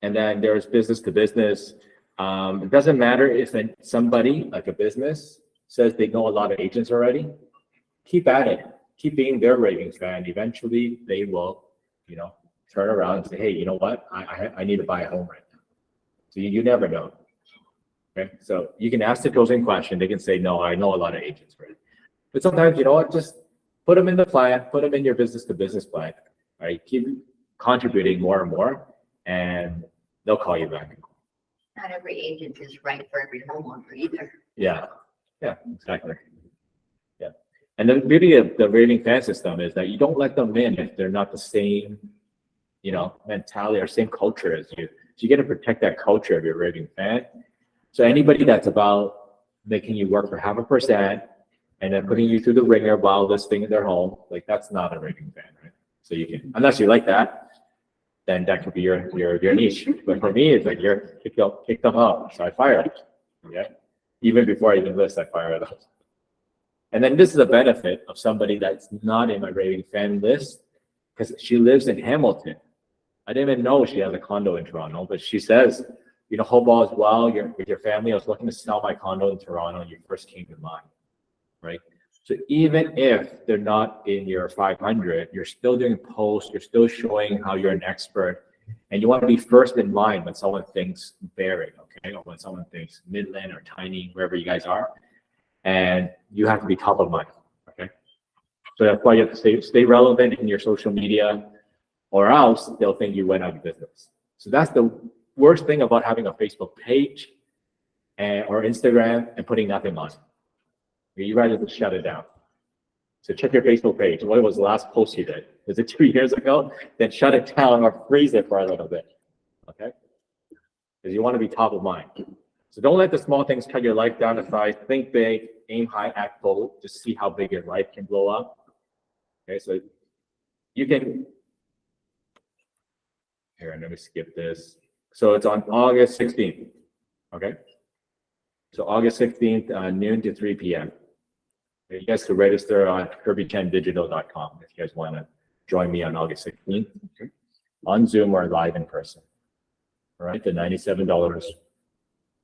And then there's business to business. It doesn't matter if somebody, like a business, says they know a lot of agents already. Keep at it. Keep being their raving fan. Eventually, they will, turn around and say, hey, you know what? I need to buy a home right now. So you never know. Okay, so you can ask the closing question. They can say, no, I know a lot of agents already. But sometimes, you know what? Just put them in the plan, put them in your business to business plan. All right, keep contributing more and more, and they'll call you back. Not every agent is right for every homeowner either. Yeah, exactly. Yeah, and the beauty of the raving fan system is that you don't let them in if they're not the same, mentality or same culture as you. So you get to protect that culture of your raving fan. So anybody that's about making you work for 0.5% and then putting you through the ringer while listing their home, like that's not a raving fan, right? So you can, unless you like that, then that could be your niche. But for me, it's like kick them out. So I fire them. Yeah. Even before I even list, I fire them. And then this is a benefit of somebody that's not in my raving fan list because she lives in Hamilton. I didn't even know she has a condo in Toronto, but she says, hope all is well. With your family. I was looking to sell my condo in Toronto and you first came to mind, right? So even if they're not in your 500, you're still doing posts, you're still showing how you're an expert, and you want to be first in mind when someone thinks Barrie, okay, or when someone thinks Midland or Tiny, wherever you guys are, and you have to be top of mind, okay? So that's why you have to stay relevant in your social media, or else they'll think you went out of business. So that's the worst thing about having a Facebook page or Instagram and putting nothing on. You rather just shut it down. So check your Facebook page. What was the last post you did? Was it 2 years ago? Then shut it down or freeze it for a little bit, okay? Because you want to be top of mind. So don't let the small things cut your life down to size. Think big, aim high, act bold. Just see how big your life can blow up. Okay, so you can, here, let me skip this. So it's on August 16th. Okay. So August 16th, noon to 3 p.m. You guys can register on kirbychandigital.com if you guys want to join me on August 16th on Zoom or live in person. All right, the $97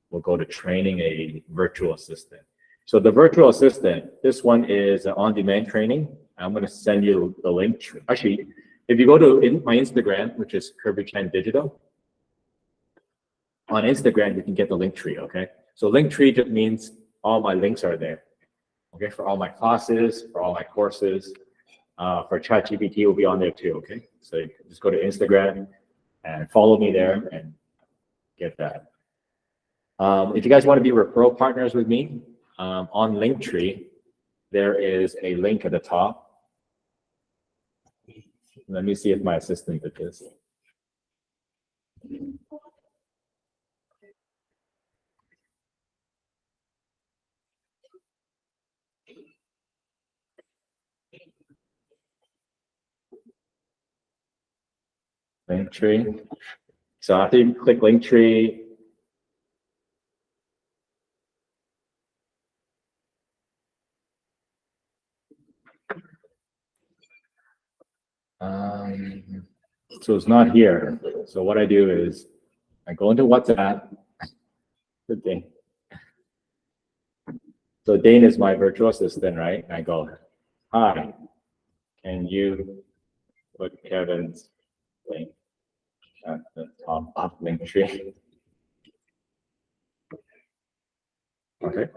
will go to training a virtual assistant. So the virtual assistant, this one is an on-demand training. I'm going to send you the link. Actually, if you go to my Instagram, which is Kirby Chan Digital, on Instagram, you can get the link tree, okay? So link tree just means all my links are there, okay? For all my classes, for all my courses, for ChatGPT will be on there too, okay? So you can just go to Instagram and follow me there and get that. If you guys want to be referral partners with me, on Linktree, there is a link at the top. Let me see if my assistant did this. Linktree. So after you click Linktree, so it's not here. So what I do is I go into WhatsApp. Good thing. So Dane is my virtual assistant, right? And I go, hi, can you put Kevin's link at the top of Linktree? Okay.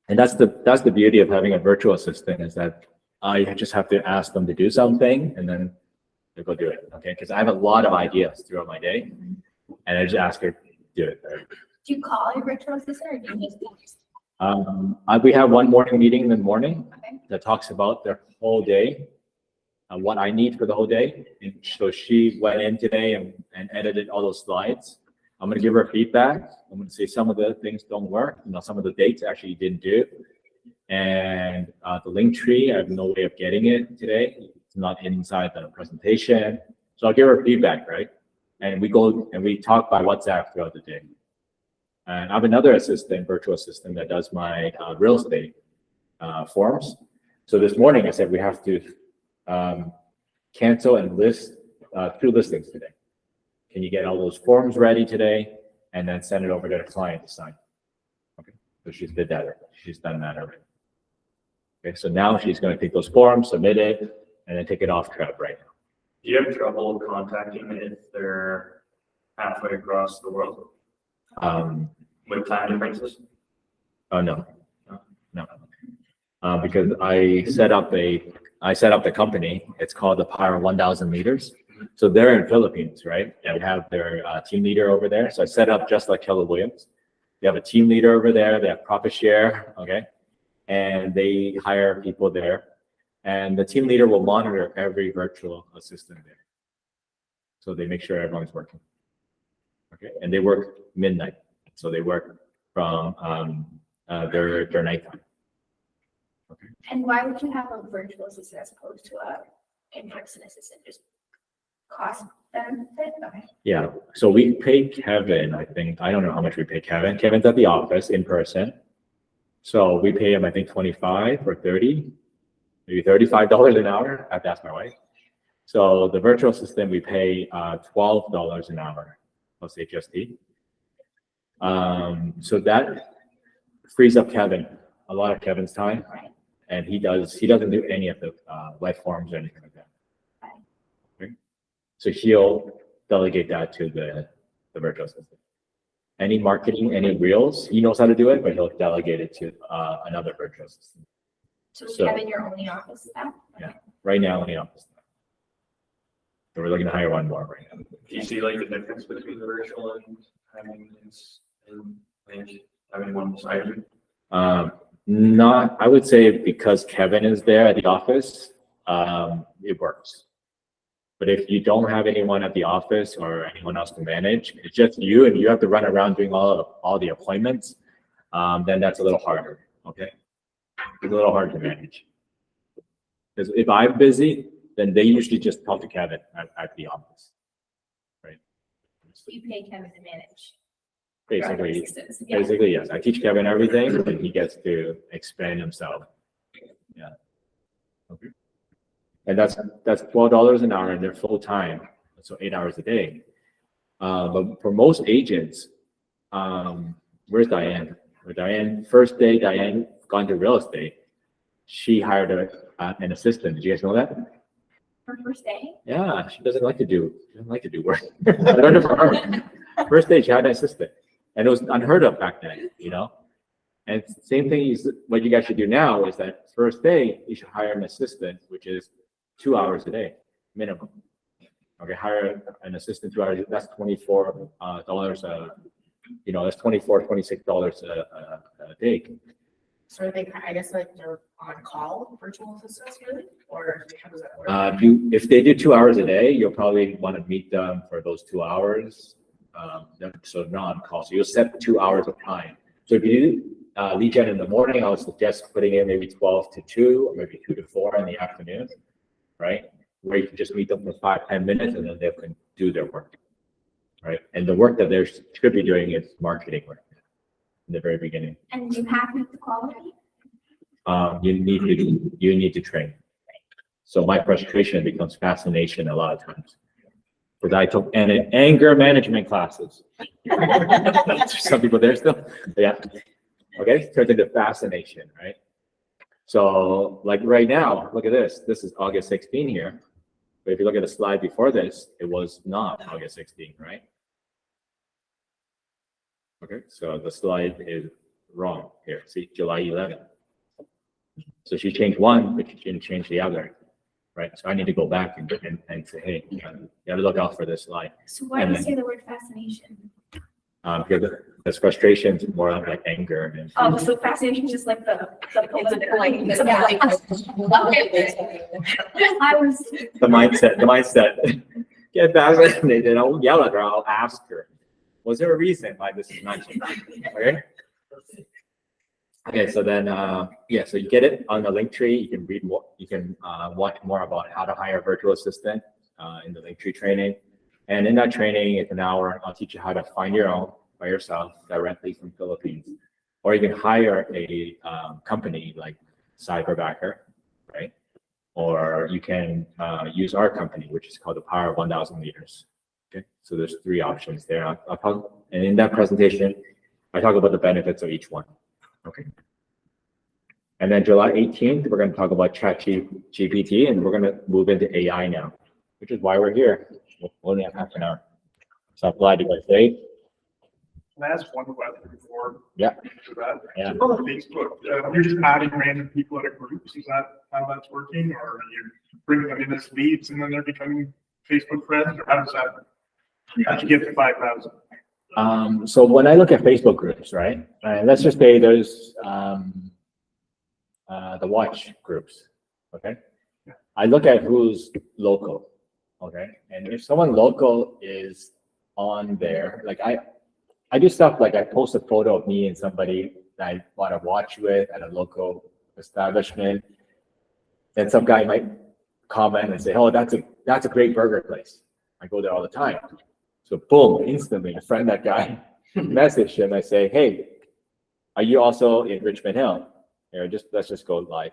And that's the beauty of having a virtual assistant, is that I just have to ask them to do something and then they go do it. Okay. Because I have a lot of ideas throughout my day and I just ask her to do it. Right? Do you call your virtual assistant or do you just? We have one morning meeting in the morning Okay. that talks about their whole day, what I need for the whole day. And so she went in today and edited all those slides. I'm going to give her feedback. I'm going to say some of the things don't work. Some of the dates actually didn't do. And the link tree, I have no way of getting it today. It's not inside the presentation. So I'll give her feedback, right? And we go and we talk by WhatsApp throughout the day. And I have another assistant, virtual assistant, that does my real estate forms. So this morning I said we have to cancel and list 2 listings today. Can you get all those forms ready today and then send it over to the client to sign? Okay, so she's did that. She's done that already. Okay, so now she's going to take those forms, submit it, and then take it off Trev right now. Do you have trouble contacting if they're halfway across the world with time differences? Oh no, because I set up the company. It's called the Power 1000 Leaders. So they're in Philippines, right? And they have their team leader over there. So I set up just like Keller Williams. They have a team leader over there. They have profit share, okay? And they hire people there. And the team leader will monitor every virtual assistant there. So they make sure everyone's working. Okay, and they work midnight. So they work from their nighttime. Okay. And why would you have a virtual assistant as opposed to a in-person assistant? Just cost benefit? Okay. Yeah, so we pay Kevin, I think, I don't know how much we pay Kevin. Kevin's at the office in person. So we pay him, I think, 25 or 30, maybe $35 an hour. I have to ask my wife. So the virtual assistant, we pay $12 an hour plus HST. So that frees up Kevin, a lot of Kevin's time. And he doesn't do any of the life forms or anything like that. Okay. So he'll delegate that to the virtual assistant. Any marketing, any reels, he knows how to do it, but he'll delegate it to another virtual assistant. So Kevin, your only office staff? Yeah, right now only office staff. So we're looking to hire one more right now. Do you see like the difference between the virtual and having this and like having one beside you? Not, I would say because Kevin is there at the office, it works. But if you don't have anyone at the office or anyone else to manage, it's just you and you have to run around doing all the appointments, then that's a little harder, okay? It's a little hard to manage. Because if I'm busy, then they usually just talk to Kevin at the office, right? You pay Kevin to manage. Basically, Assistants. Yeah. basically, yes. I teach Kevin everything, and he gets to expand himself. Yeah. Okay. And that's $12 an hour, and they're full time, so 8 hours a day. But for most agents, where's Diane? Diane, first day, Diane gone to real estate. She hired an assistant. Did you guys know that? For first day. Yeah, she doesn't like to do work. I learned it from her. First day, she had an assistant, and it was unheard of back then, you know. And same thing is what you guys should do now is that first day you should hire an assistant, which is 2 hours a day minimum. Okay, hire an assistant 2 hours. That's $24 that's $26 a day. So are they, I guess like they're on call, virtual assistants really, or how does that work? If they do 2 hours a day, you'll probably want to meet them for those 2 hours. So not on call. So you'll set 2 hours of time. So if you do lead gen in the morning, I would suggest putting in maybe 12 to 2 or maybe 2 to 4 in the afternoon, right? Where you can just meet them for 5-10 minutes and then they can do their work, right? And the work that they should be doing is marketing work in the very beginning. And you happy with the quality? You need to train. So my frustration becomes fascination a lot of times. Because I took anger management classes. Some people there still, yeah. Okay, turns into fascination, right? So like right now, look at this. This is August 16 here. But if you look at the slide before this, it was not August 16, right? Okay, so the slide is wrong here. See, July 11. So she changed one, but she didn't change the other, right? So I need to go back and say, hey, you gotta look out for this slide. So why do you say the word fascination? Because this frustration is more like anger. And Oh, so fascination is just like the It's a Yeah. I was, the mindset. Get fascinated. I'll yell at her. I'll ask her, was there a reason why this is mentioned? Okay. Okay, so then, so you get it on the link tree. You can read more, you can watch more about how to hire a virtual assistant in the link tree training. And in that training, it's an hour. I'll teach you how to find your own by yourself directly from Philippines. Or you can hire a company like Cyberbacker, right? Or you can use our company, which is called the Power of 1,000 Leaders. Okay, so there's 3 options there. I'll talk, and in that presentation, I talk about the benefits of each one. Okay. And then July 18th, we're going to talk about ChatGPT, and we're going to move into AI now, which is why we're here. We'll only have half an hour. So I'm glad you guys stayed. Can I ask one question before? Yeah. For that? Yeah. So on Facebook, you're just adding random people out of groups. Is that how that's working? Or are you bringing them in as leads and then they're becoming Facebook friends? Or how does that, how'd you get to 5,000? So when I look at Facebook groups, right, and let's just say there's the watch groups, okay? I look at who's local, okay? And if someone local is on there, like I do stuff like I post a photo of me and somebody that I bought a watch with at a local establishment. Then some guy might comment and say, oh, that's a great burger place. I go there all the time. So boom, instantly I friend that guy, message him. I say, hey, are you also in Richmond Hill? Here, let's just go live.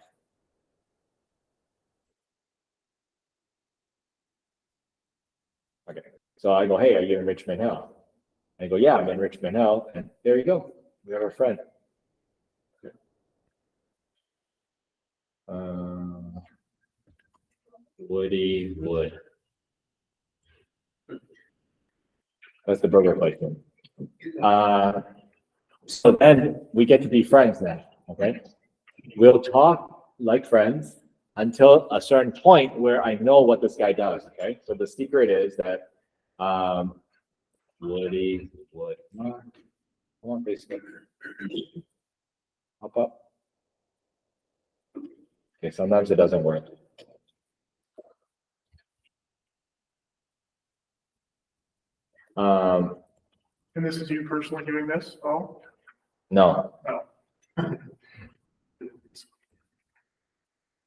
Okay. So I go, hey, are you in Richmond Hill? I go, yeah, I'm in Richmond Hill. And there you go. We have a friend. Okay. Woody Wood. That's the burger place. So then we get to be friends then, okay? We'll talk like friends until a certain point where I know what this guy does, okay? So the secret is that Woody Wood. Come on, Facebook. Hop up. Okay, sometimes it doesn't work. And this is you personally doing this all? No. Oh.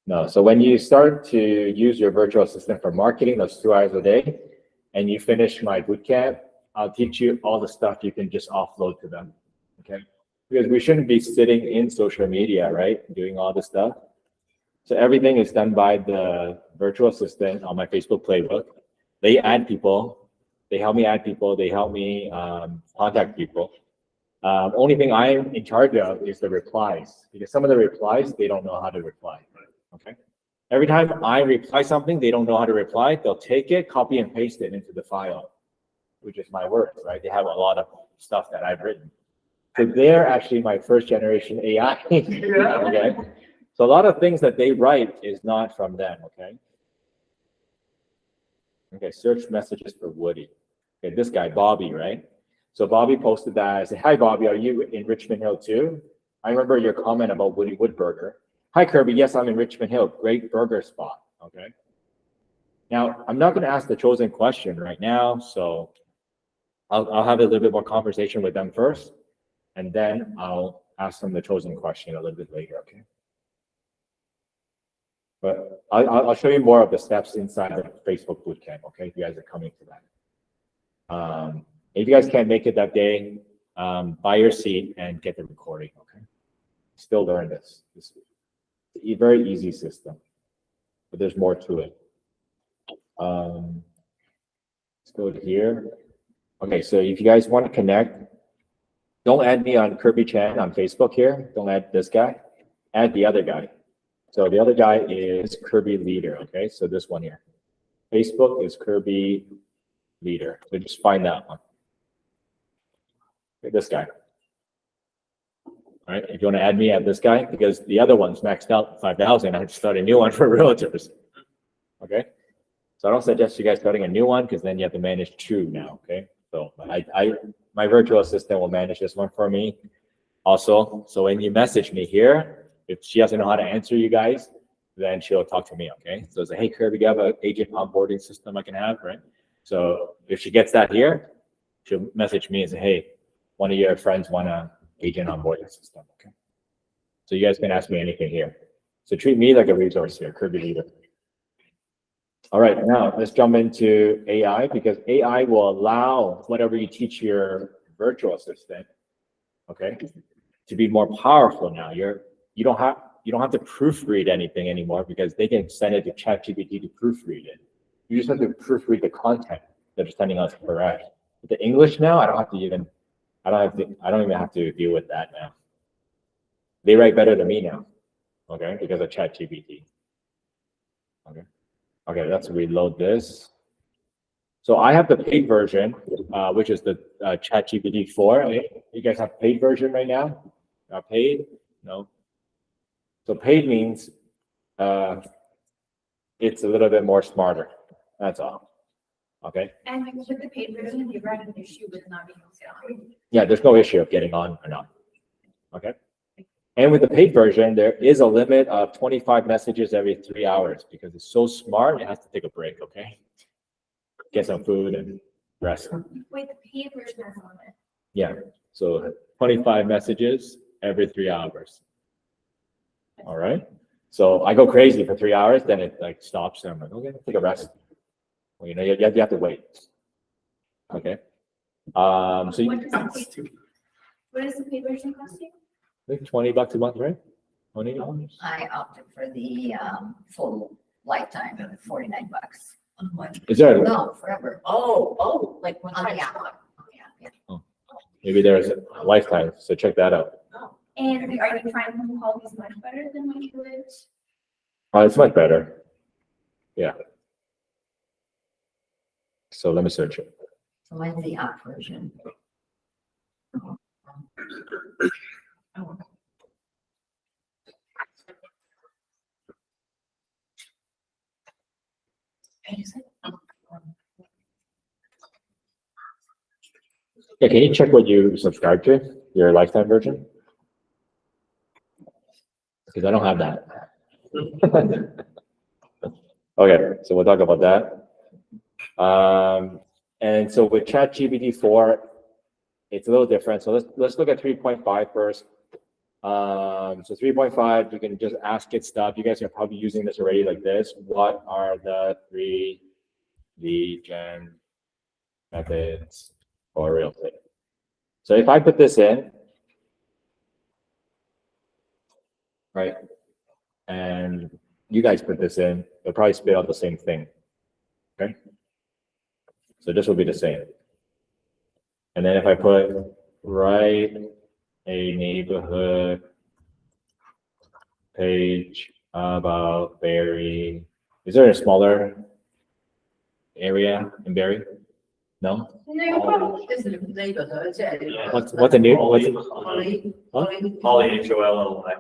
No. So when you start to use your virtual assistant for marketing, those 2 hours a day, and you finish my boot camp, I'll teach you all the stuff you can just offload to them, okay? Because we shouldn't be sitting in social media, right? Doing all this stuff. So everything is done by the virtual assistant on my Facebook playbook. They add people, they help me add people, they help me contact people. Only thing I'm in charge of is the replies, because some of the replies, they don't know how to reply, okay? Every time I reply something, they don't know how to reply, they'll take it, copy and paste it into the file, which is my work, right? They have a lot of stuff that I've written. So they're actually my first generation AI, okay? So a lot of things that they write is not from them, okay? Okay, search messages for Woody. Okay, this guy, Bobby, right? So Bobby posted that. I said, hi, Bobby, are you in Richmond Hill too? I remember your comment about Woody Woodburger. Hi, Kirby, yes, I'm in Richmond Hill. Great burger spot, okay? Now, I'm not gonna ask the chosen question right now, so I'll have a little bit more conversation with them first, and then I'll ask them the chosen question a little bit later, okay? But I'll show you more of the steps inside the Facebook bootcamp, okay? If you guys are coming to that. If you guys can't make it that day, buy your seat and get the recording, okay? Still learn this. It's a very easy system, but there's more to it. Let's go to here. Okay, so if you guys want to connect, don't add me on Kirby Chan on Facebook here. Don't add this guy. Add the other guy. So the other guy is Kirby Leader, okay? So this one here. Facebook is Kirby Leader. So just find that one. Okay, this guy. All right, if you want to add me, add this guy, because the other one's maxed out 5,000. I have to start a new one for realtors. Okay? So I don't suggest you guys starting a new one, because then you have to manage two now, okay? So my virtual assistant will manage this one for me also. So when you message me here, if she doesn't know how to answer you guys, then she'll talk to me, okay? So it's like, hey, Kirby, you have an agent onboarding system I can have, right? So if she gets that here, she'll message me and say, hey, one of your friends want an agent onboarding system, okay? So you guys can ask me anything here. So treat me like a resource here, Kirby Leader. All right, now let's jump into AI, because AI will allow whatever you teach your virtual assistant, okay, to be more powerful now. You don't have to proofread anything anymore, because they can send it to ChatGPT to proofread it. You just have to proofread the content that they're sending us correct. With the English now, I don't even have to deal with that now. They write better than me now, okay, because of ChatGPT. Okay. Okay, let's reload this. So I have the paid version, which is the ChatGPT 4. You guys have paid version right now? Not paid? No. So paid means it's a little bit more smarter. That's all. Okay. And with the paid version, you run an issue with not being able to get on. Yeah, there's no issue of getting on or not. Okay. And with the paid version, there is a limit of 25 messages every 3 hours, because it's so smart, it has to take a break, okay? Get some food and rest. Wait, the paid version has a limit. Yeah, so 25 messages every 3 hours. All right. So I go crazy for 3 hours, then it like stops, and I'm like, okay, take a rest. Well, you know, you have to wait. Okay. So you, What does the paid version cost you? I think $20 a month, right? $20. I opted for the full lifetime of 49 bucks. Is there? No, forever. Like one On time. the app. Yeah. Maybe there's a lifetime, so check that out. And are you finding qualities much better than when you lived? It's much better. Yeah. So let me search it. So mine's the app version. Yeah, can you check what you subscribe to, your lifetime version? Because I don't have that. Okay, so we'll talk about that. And so with ChatGPT 4, it's a little different. So let's look at 3.5 first. So 3.5, you can just ask it stuff. You guys are probably using this already, like this. What are the 3 lead gen methods for real estate. So if I put this in, right, and you guys put this in, it'll probably spit out the same thing. Okay. So this will be the same. And then if I put write a neighborhood page about Barrie, is there a smaller area in Barrie? No? This is a neighborhood, yeah. What's a new, what's a, Holly, Huh? Holly, HOLLY.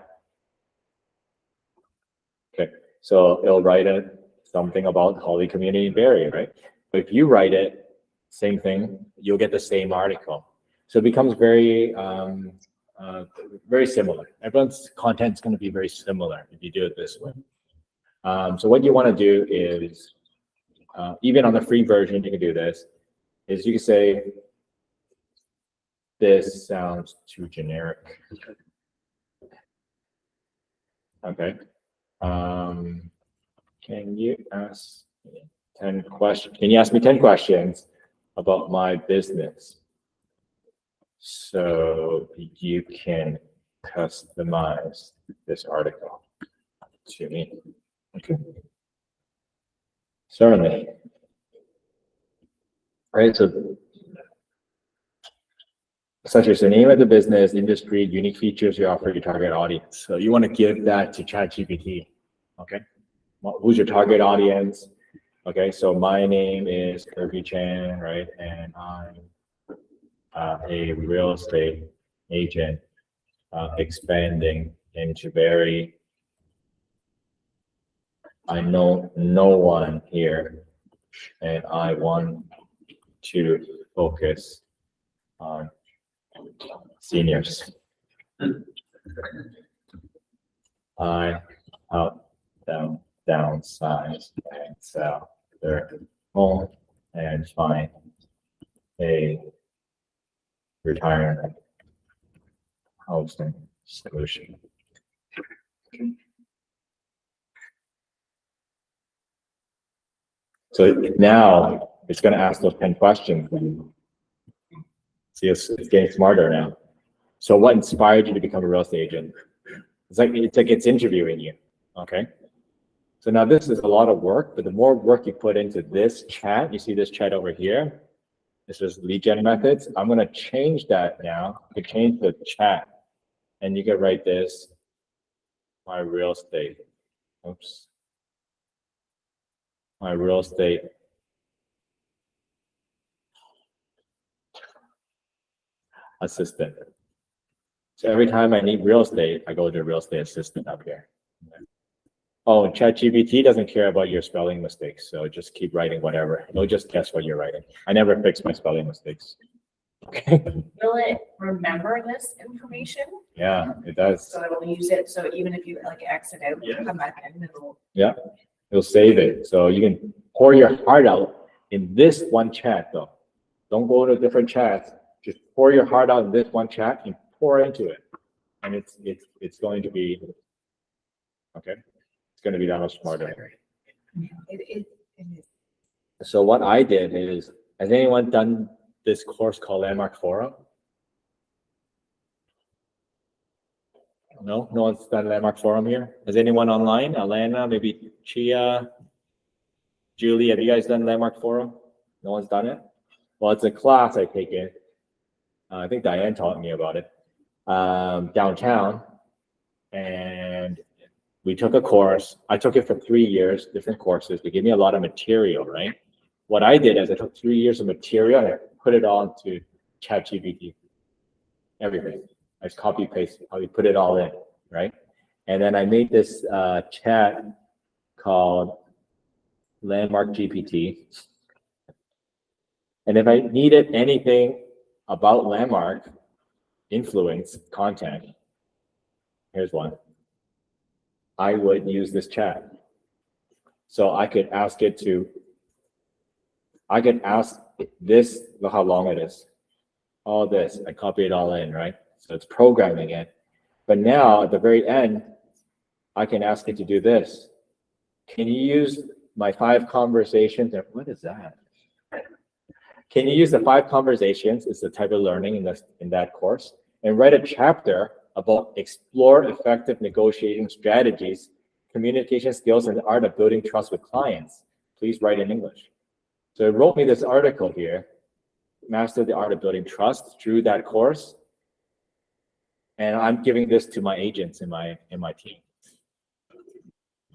okay, so it'll write it something about Holly Community in Barrie, right? But if you write it, same thing, you'll get the same article. So it becomes very, very similar. Everyone's content is going to be very similar if you do it this way. So what you want to do is, even on the free version, you can do this, is you can say, this sounds too generic. Okay. Can you ask me 10 questions? Can you ask me 10 questions about my business so you can customize this article to me? Okay. Certainly. All right, so such as the name of the business, industry, unique features you offer your target audience. So you want to give that to ChatGPT. Okay. Well, who's your target audience? Okay, so my name is Kirby Chan, right? And I'm a real estate agent expanding into Barrie. I know no one here, and I want to focus on seniors. I help them downsize and sell their home and find a retirement housing solution. So now it's going to ask those 10 questions. See, it's getting smarter now. So what inspired you to become a real estate agent? It's like it's interviewing you. Okay. So now this is a lot of work, but the more work you put into this chat, you see this chat over here. This is lead gen methods. I'm going to change that now. I change the chat, and you can write this, my real estate. Oops. My real estate assistant. So every time I need real estate, I go to real estate assistant up here. Oh, and ChatGPT doesn't care about your spelling mistakes, so just keep writing whatever. It'll just guess what you're writing. I never fix my spelling mistakes. Okay. Will it remember this information? Yeah, it does. So it will use it, so even if you like exit out, Yeah. come back in, it'll. Yeah, it'll save it. So you can pour your heart out in this one chat though. Don't go to different chats. Just pour your heart out in this one chat and pour into it. And it's going to be, okay. It's going to be that much smarter. It is. So what I did is, has anyone done this course called Landmark Forum? No, no one's done Landmark Forum here. Has anyone online? Alana, maybe Chia, Julie, have you guys done Landmark Forum? No one's done it? Well, it's a class I take in. I think Diane taught me about it downtown, and we took a course. I took it for 3 years, different courses. They gave me a lot of material, right? What I did is I took 3 years of material and I put it all into ChatGPT. Everything. I just copy paste, I put it all in, right? And then I made this chat called Landmark GPT. And if I needed anything about Landmark influence content, here's one. I would use this chat. So I could ask this, look how long it is. All this, I copy it all in, right? So it's programming it. But now at the very end, I can ask it to do this. Can you use my 5 conversations? What is that? Can you use the 5 conversations? It's the type of learning in that course, and write a chapter about explore effective negotiating strategies, communication skills, and the art of building trust with clients. Please write in English. So it wrote me this article here, Master the Art of Building Trust, through that course. And I'm giving this to my agents in my team.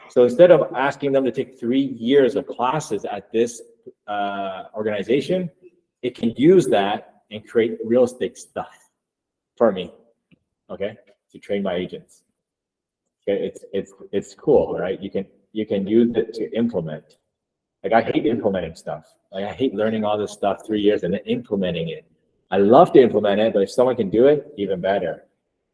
So instead of asking them to take 3 years of classes at this organization, it can use that and create real estate stuff for me, okay, to train my agents. Okay, it's cool, right? You can use it to implement. Like, I hate implementing stuff. Like, I hate learning all this stuff 3 years and then implementing it. I love to implement it, but if someone can do it, even better.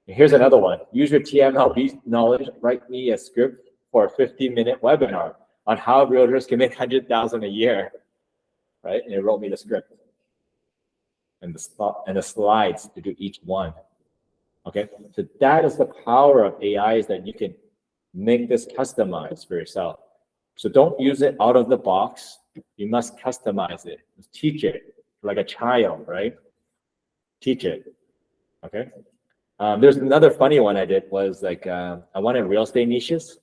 And here's another one. Use your TMLB knowledge. Write me a script for a 15-minute webinar on how realtors can make $100,000 a year, right? And it wrote me the script and the slides to do each one. Okay, so that is the power of AI, is that you can make this customized for yourself. So don't use it out of the box. You must customize it. Teach it like a child, right? Teach it. Okay. There's another funny one I did was like, I wanted real estate niches,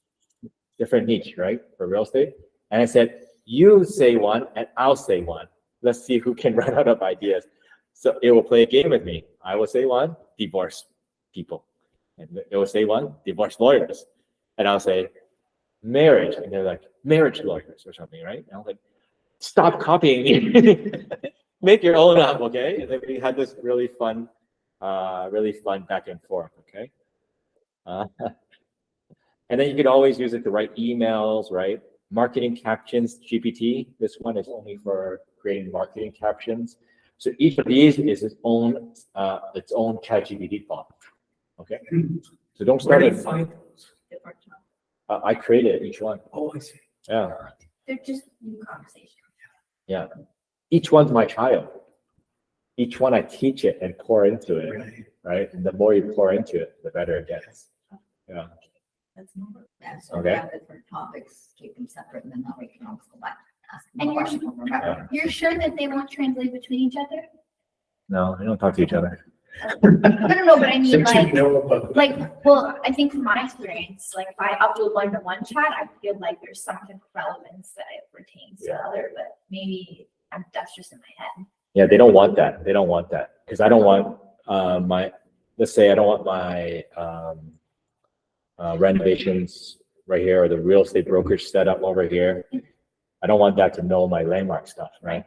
different niche, right, for real estate. And I said, you say one and I'll say one. Let's see who can run out of ideas. So it will play a game with me. I will say one, divorce people. And it will say one, divorce lawyers. And I'll say marriage. And they're like, marriage lawyers or something, right? And I was like, stop copying me. Make your own up, okay? And then we had this really fun back and forth, okay? And then you could always use it to write emails, right? Marketing captions, GPT. This one is only for creating marketing captions. So each of these is its own ChatGPT bot. Okay. So don't Where start do you it. find those? I created each one. Oh, I see. Yeah. They're just new conversations. Yeah. Each one's my child. Each one I teach it and pour into it, Right. right? And the more you pour into it, the better it gets. Yeah. Yeah, so Okay. we have different topics, keep them separate, and then now we can always go back and ask them And a you're- question. Remember. You're sure that they won't translate between each other? No, they don't talk to each other. No, but I mean, Since you like, know about. well, I think from my experience, like, if I upload one to one chat, I feel like there's some type of relevance that it pertains to Yeah. other, but maybe that's just in my head. Yeah, they don't want that. They don't want that because I don't want let's say I don't want my renovations right here or the real estate brokerage setup over here. I don't want that to know my landmark stuff, right?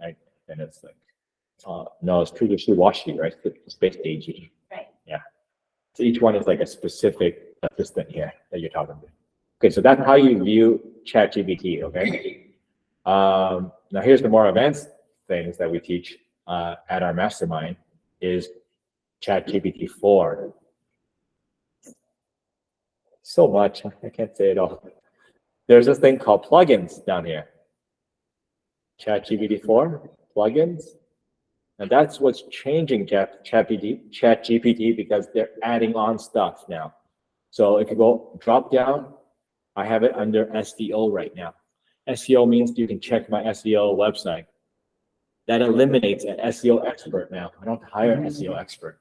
Right. And it's like, no, it's too washy, right? It's based aging. Right. Yeah. So each one is like a specific assistant here that you're talking to. Okay, so that's how you view ChatGPT. Okay. Now here's the more advanced things that we teach at our mastermind is ChatGPT 4. So much, I can't say it all. There's this thing called plugins down here. ChatGPT 4 plugins. And that's what's changing ChatGPT because they're adding on stuff now. So if you go drop down, I have it under SEO right now. SEO means you can check my SEO website. That eliminates an SEO expert now. I don't hire an SEO expert.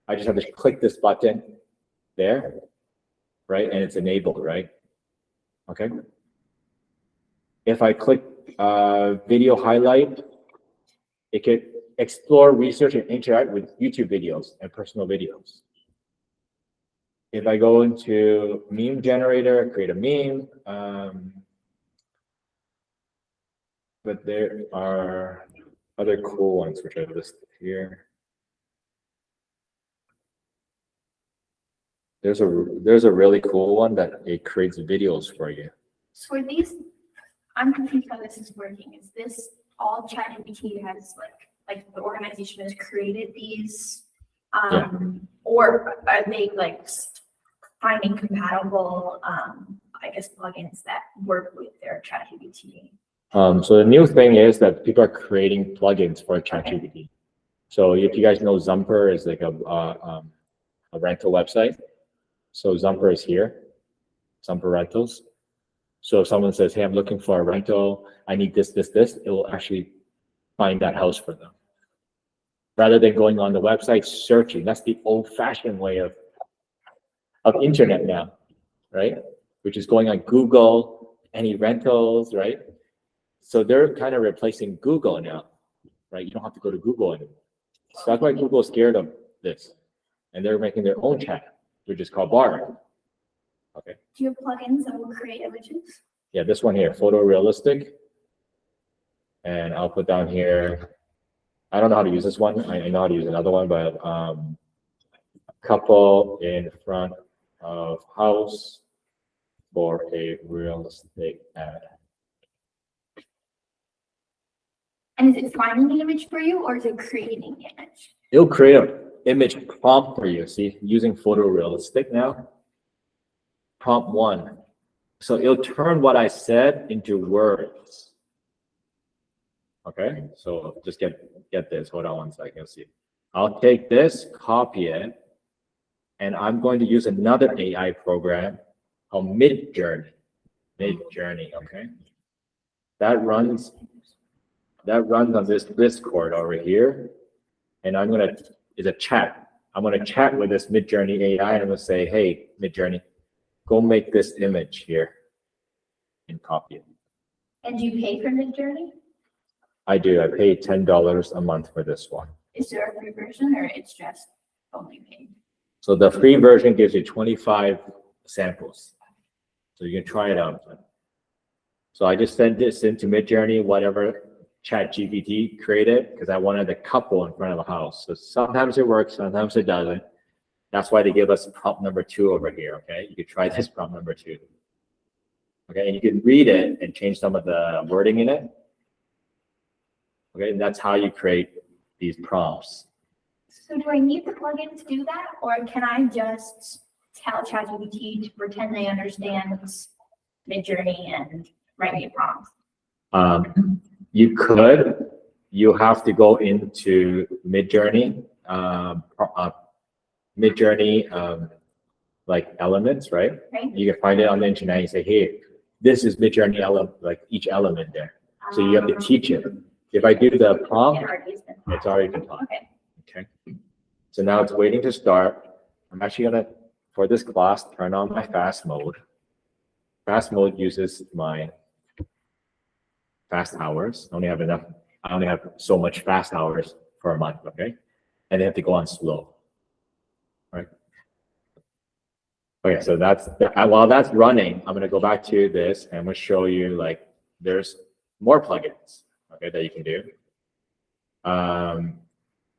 I just have to click this button there, right? And it's enabled, right? Okay. If I click video highlight, it could explore, research, and interact with YouTube videos and personal videos. If I go into meme generator, create a meme, but there are other cool ones which are listed here. There's a really cool one that it creates videos for you. So are these, I'm confused how this is working. Is this all ChatGPT has like the organization has created these? Or are they like finding compatible, I guess, plugins that work with their ChatGPT? So the new thing is that people are creating plugins for ChatGPT. So if you guys know, Zumper is like a rental website. So Zumper is here, Zumper Rentals. So if someone says, hey, I'm looking for a rental, I need this, it will actually find that house for them. Rather than going on the website searching. That's the old-fashioned way of internet now, right? Which is going on Google, any rentals, right? So they're kind of replacing Google now, right? You don't have to go to Google anymore. So that's why Google's scared of this. And they're making their own chat, which is called Bar. Okay. Do you have plugins that will create images? Yeah, this one here, photorealistic. And I'll put down here, I don't know how to use this one. I know how to use another one, but couple in front of house for a real estate ad. And is it finding the image for you or is it creating the image? It'll create an image prompt for you. See, using photorealistic now. Prompt 1. So it'll turn what I said into words. Okay, so just get this. Hold on one second. You'll see. I'll take this, copy it, and I'm going to use another AI program called Midjourney. Midjourney, okay? That runs on this Discord over here, and it's a chat. I'm gonna chat with this Midjourney AI, and I'm gonna say, hey, Midjourney, go make this image here, and copy it. And do you pay for Midjourney? I do. I pay $10 a month for this one. Is there a free version or it's just only paid? So the free version gives you 25 samples. So you can try it out. So I just sent this into Midjourney, whatever ChatGPT created, because I wanted a couple in front of a house. So sometimes it works, sometimes it doesn't. That's why they give us prompt number 2 over here, okay? You could try this prompt number 2. Okay, and you can read it and change some of the wording in it. Okay, and that's how you create these prompts. So do I need the plugin to do that? Or can I just tell ChatGPT to pretend they understand Midjourney and write me a prompt? You could. You have to go into Midjourney, like elements, right? Right? You can find it on the internet. You say, hey, this is Midjourney element, like each element there. So you have to teach it. If I do the prompt, it's already been taught. Okay. Okay. So now it's waiting to start. I'm actually gonna, for this class, turn on my fast mode. Fast mode uses my fast hours. I only have so much fast hours for a month, okay? And they have to go on slow. Right? Okay, so while that's running, I'm gonna go back to this and I'm gonna show you like there's more plugins, okay, that you can do.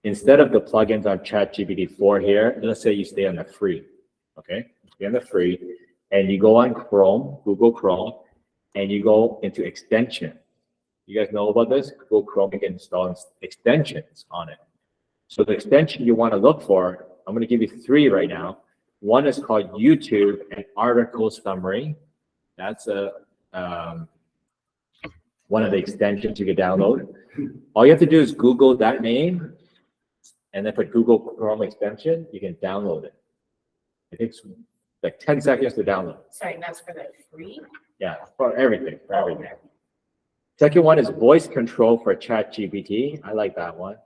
Instead of the plugins on ChatGPT 4 here, let's say you stay on the free, okay? Stay on the free, and you go on Chrome, Google Chrome, and you go into extension. You guys know about this? Google Chrome, you can install extensions on it. So the extension you want to look for, I'm going to give you 3 right now. One is called YouTube and Article Summary. That's one of the extensions you can download. All you have to do is Google that name and then put Google Chrome extension. You can download it. It takes like 10 seconds to download. Sorry, that's for the free? Yeah, for everything, Second one is voice control for ChatGPT. I like that one.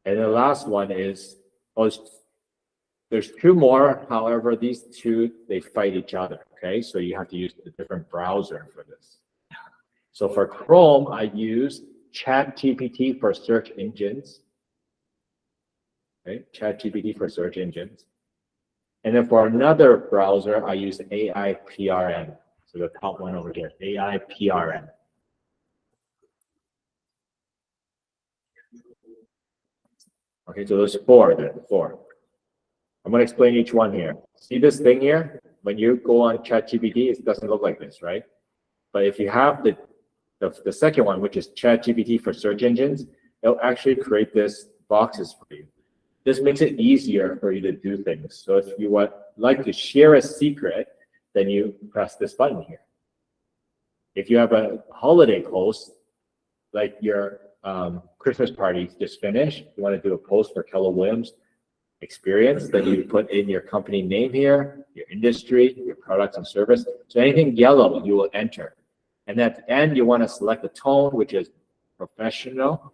And the last one is, there's 2 more. However, these 2, they fight each other, okay? So you have to use a different browser for this. So for Chrome, I use ChatGPT for search engines. Okay, ChatGPT for search engines. And then for another browser, I use AIPRN. So the top one over here, AIPRN. Okay, so there's 4 then, 4. I'm going to explain each one here. See this thing here? When you go on ChatGPT, it doesn't look like this, right? But if you have the second one, which is ChatGPT for search engines, it'll actually create this boxes for you. This makes it easier for you to do things. So if you would like to share a secret, then you press this button here. If you have a holiday post, like your Christmas party just finished, you want to do a post for Keller Williams experience, then you put in your company name here, your industry, your products and service. So anything yellow, you will enter. And at the end, you want to select the tone, which is professional,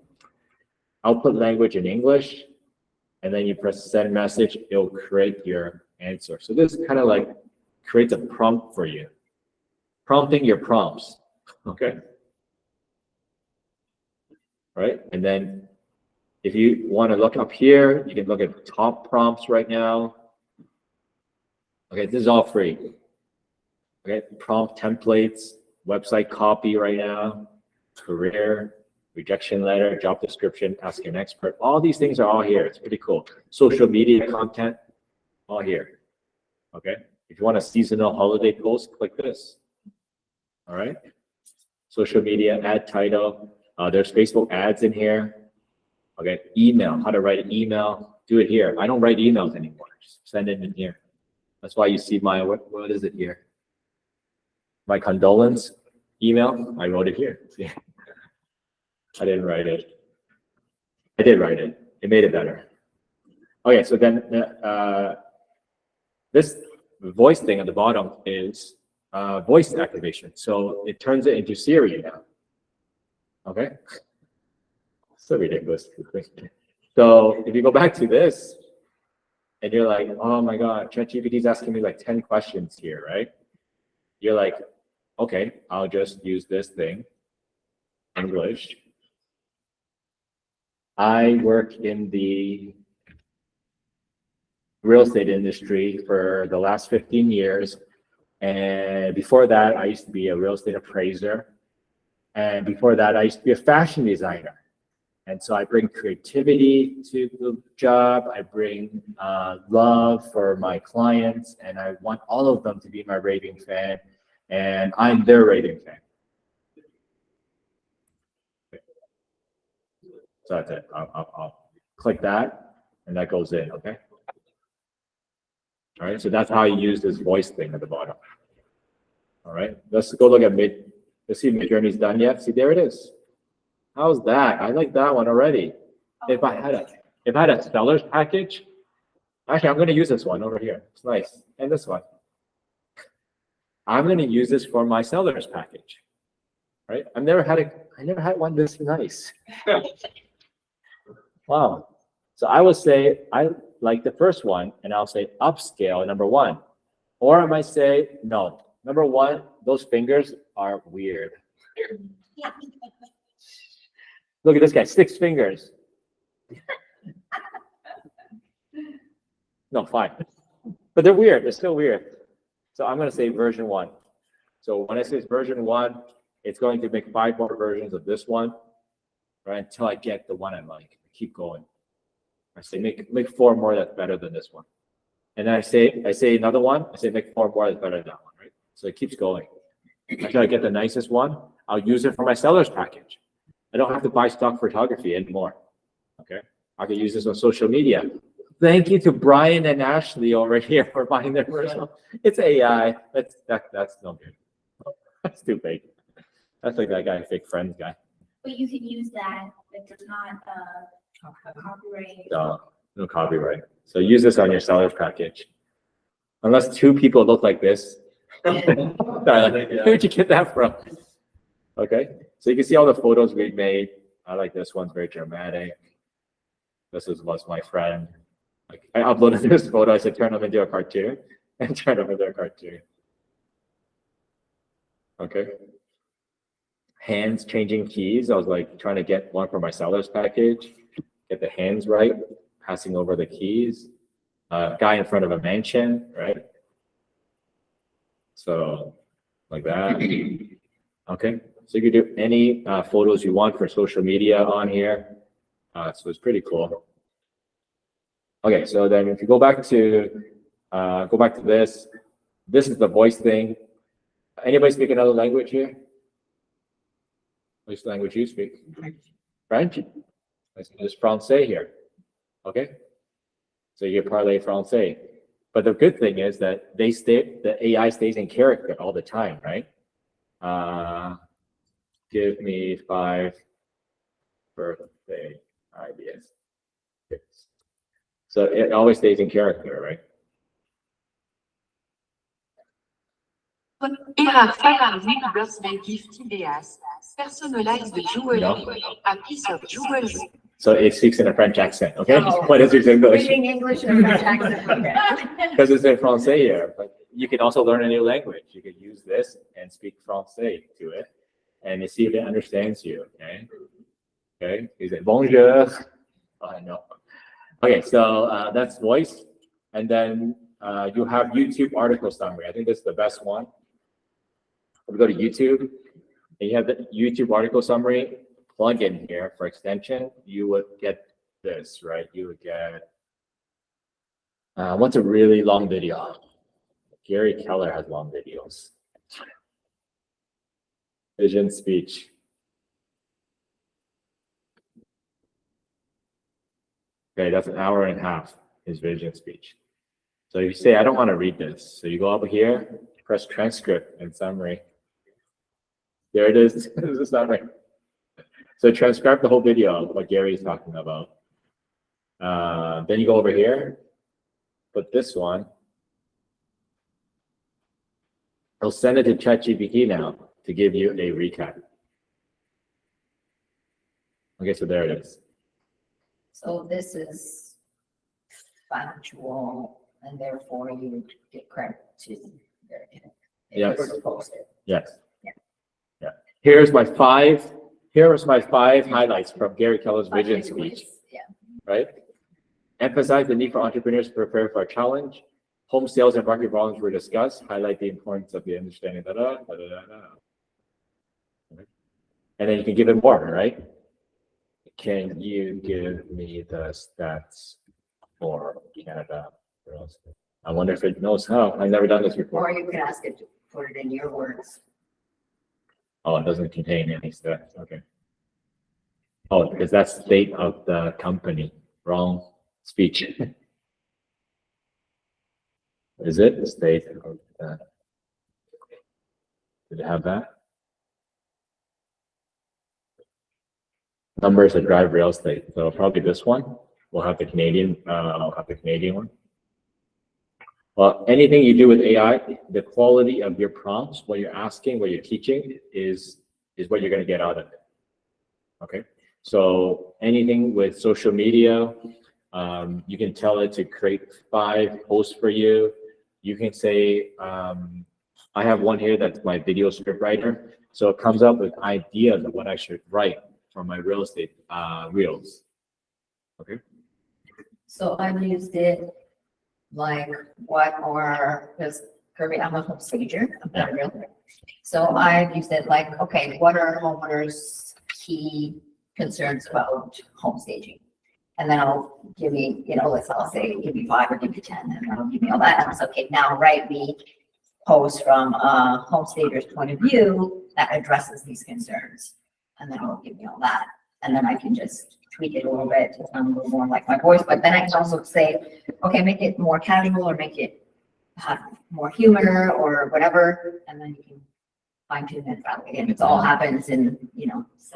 output language in English, and then you press send message, it'll create your answer. So this kind of like creates a prompt for you, prompting your prompts, okay? Right, and then if you want to look up here, you can look at top prompts right now. Okay, this is all free. Okay, prompt templates, website copy right now, career, rejection letter, job description, ask an expert. All these things are all here. It's pretty cool. Social media content, all here. Okay, if you want a seasonal holiday post, click this. All right, social media, ad title. There's Facebook ads in here. Okay, email, how to write an email. Do it here. I don't write emails anymore. Just send it in here. That's why you see my, what is it here? My condolence email, I wrote it here. See? I didn't write it. I did write it. It made it better. Okay, so then this voice thing at the bottom is voice activation. So it turns it into Siri now. Okay. So ridiculous. So if you go back to this and you're like, oh my God, ChatGPT is asking me like 10 questions here, right? You're like, okay, I'll just use this thing, English. I work in the real estate industry for the last 15 years. And before that, I used to be a real estate appraiser. And before that, I used to be a fashion designer. And so I bring creativity to the job. I bring love for my clients, and I want all of them to be my raving fan. And I'm their raving fan. So that's it. I'll click that, and that goes in, okay? All right, so that's how you use this voice thing at the bottom. All right, let's go look at let's see if Midjourney's done yet. See, there it is. How's that? I like that one already. If I had a seller's package, actually, I'm going to use this one over here. It's nice. And this one. I'm going to use this for my seller's package. Right? I never had one this nice. Wow. So I will say I like the first one, and I'll say upscale number 1. Or I might say no. Number 1, those fingers are weird. Look at this guy, 6 fingers. No, 5. But they're weird. They're still weird. So I'm going to say version 1. So when I say version 1, it's going to make 5 more versions of this one, right? Until I get the one I like. Keep going. I say make 4 more that's better than this one. And then I say another one. I say make 4 more that's better than that one, right? So it keeps going. Until I get the nicest one, I'll use it for my seller's package. I don't have to buy stock photography anymore. Okay, I can use this on social media. Thank you to Brian and Ashley over here for buying their first one. It's AI. That's no good. That's too big. That's like that guy, fake friends guy. But you can use that. It does not copyright. No copyright. So use this on your seller's package. Unless 2 people look like this. Where'd you get that from? Okay, so you can see all the photos we made. I like this one, very dramatic. This was my friend. Like, I uploaded this photo. I said, turn them into a cartoon, and turn them into a cartoon. Okay. Hands changing keys. I was like trying to get one for my seller's package, get the hands right, passing over the keys. Guy in front of a mansion, right? So like that. Okay. So you can do any photos you want for social media on here. So it's pretty cool. Okay, so then if you go back to this is the voice thing. Anybody speak another language here? Which language you speak? French? There's Francais here. Okay? So you parler Francais. But the good thing is that the AI stays in character all the time, right? Give me 5 birthday ideas. So it always stays in character, right? Era Ferrari birthday gift ideas. Personalized jewelry. A piece of jewelry. So it speaks in a French accent, okay? Oh. What is your English? Reading English in a French accent, okay. Because it's in Francais here, but you can also learn a new language. You can use this and speak Francais to it, and you see if it understands you, okay? Okay, is it bonjour? Oh, no. Okay, so that's voice, and then you have YouTube article summary. I think this is the best one. We go to YouTube, and you have the YouTube article summary. Plug in here for extension, you would get this, right? You would get, what's a really long video? Gary Keller has long videos. Vision speech. Okay, that's an hour and a half, his vision speech. So you say, I don't want to read this. So you go over here, press transcript and summary. There it is, this is the summary. So transcribe the whole video of what Gary is talking about. Then you go over here, put this one. I'll send it to ChatGPT now to give you a recap. Okay, so there it is. So this is factual, and therefore you get credit to Gary. Yes. Post it. Yes. Yeah. Yeah. Here was my five highlights from Gary Keller's vision speech. Yeah. Right? Emphasize the need for entrepreneurs to prepare for a challenge. Home sales and market volumes were discussed. Highlight the importance of the understanding. And then you can give it more, right? Can you give me the stats for Canada? I wonder if it knows how. I've never done this before. Or you can ask it to put it in your words. Oh, it doesn't contain any stats. Okay. Oh, because that's state of the company. Wrong speech. Is it the state of the? Did it have that? Numbers that drive real estate. So probably this one. We'll have the Canadian. I'll have the Canadian one. Well, anything you do with AI, the quality of your prompts, what you're asking, what you're teaching is what you're going to get out of it. Okay. So anything with social media, you can tell it to create 5 posts for you. You can say, I have one here that's my video script writer. So it comes up with ideas of what I should write for my real estate reels. Okay. So I've used it like what are, because Kirby, I'm a home stager, I'm not a realtor. So I've used it like, okay, what are homeowners' key concerns about home staging? And then I'll give me, I'll say, give me 5 or give me 10, and I'll give me all that. And it's okay, now write me post from a home stager's point of view that addresses these concerns. And then it'll give me all that. And then I can just tweak it a little bit to sound a little more like my voice. But then I can also say, okay, make it more casual or make it have more humor or whatever. And then you can fine tune it that way. And it all happens in,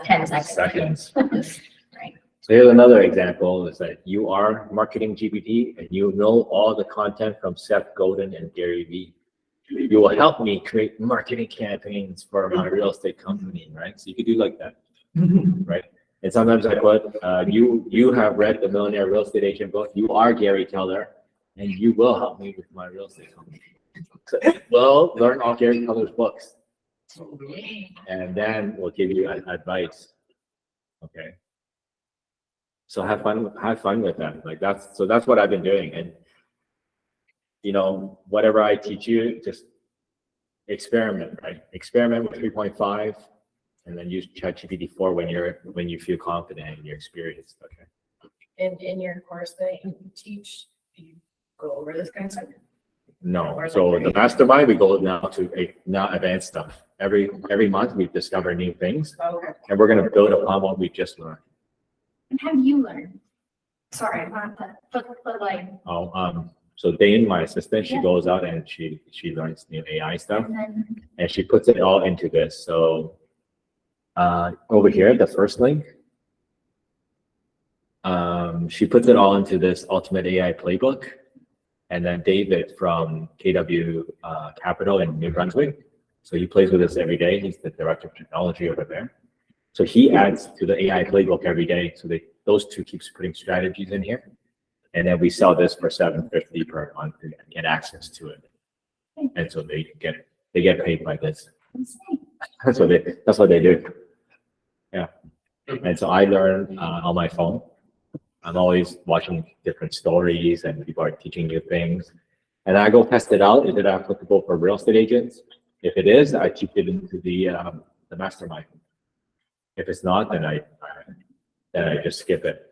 10 seconds. Right. So here's another example is that you are marketing GPT and you know all the content from Seth Godin and Gary Vee. You will help me create marketing campaigns for my real estate company, right? So you could do like that, right? And sometimes I put, you have read the Millionaire Real Estate Agent book. You are Gary Keller, and you will help me with my real estate company. So we'll learn all Gary Keller's books, and then we'll give you advice. Okay. So have fun with that. Like that's what I've been doing. And whatever I teach you, just experiment, right? Experiment with 3.5 and then use ChatGPT 4 when you feel confident and you're experienced. Okay. And in your course that you teach, you go over this kind of stuff? No. So the Mastermind, we go now to advanced stuff. Every month we discover new things, and we're going to build upon what we just learned. And how do you learn? Sorry, but like. So Dane, my assistant, she goes out and she learns new AI stuff, and she puts it all into this. So over here, the first link, she puts it all into this Ultimate AI Playbook, and then David from KW Capital in New Brunswick, So he plays with us every day. He's the director of technology over there. So he adds to the AI playbook every day. So those two keeps putting strategies in here. And then we sell this for $750 per month and get access to it. And so they get paid by this. That's what they do. Yeah. And so I learn on my phone. I'm always watching different stories and people are teaching new things. And I go test it out. Is it applicable for real estate agents? If it is, I keep it into the mastermind. If it's not, then I just skip it,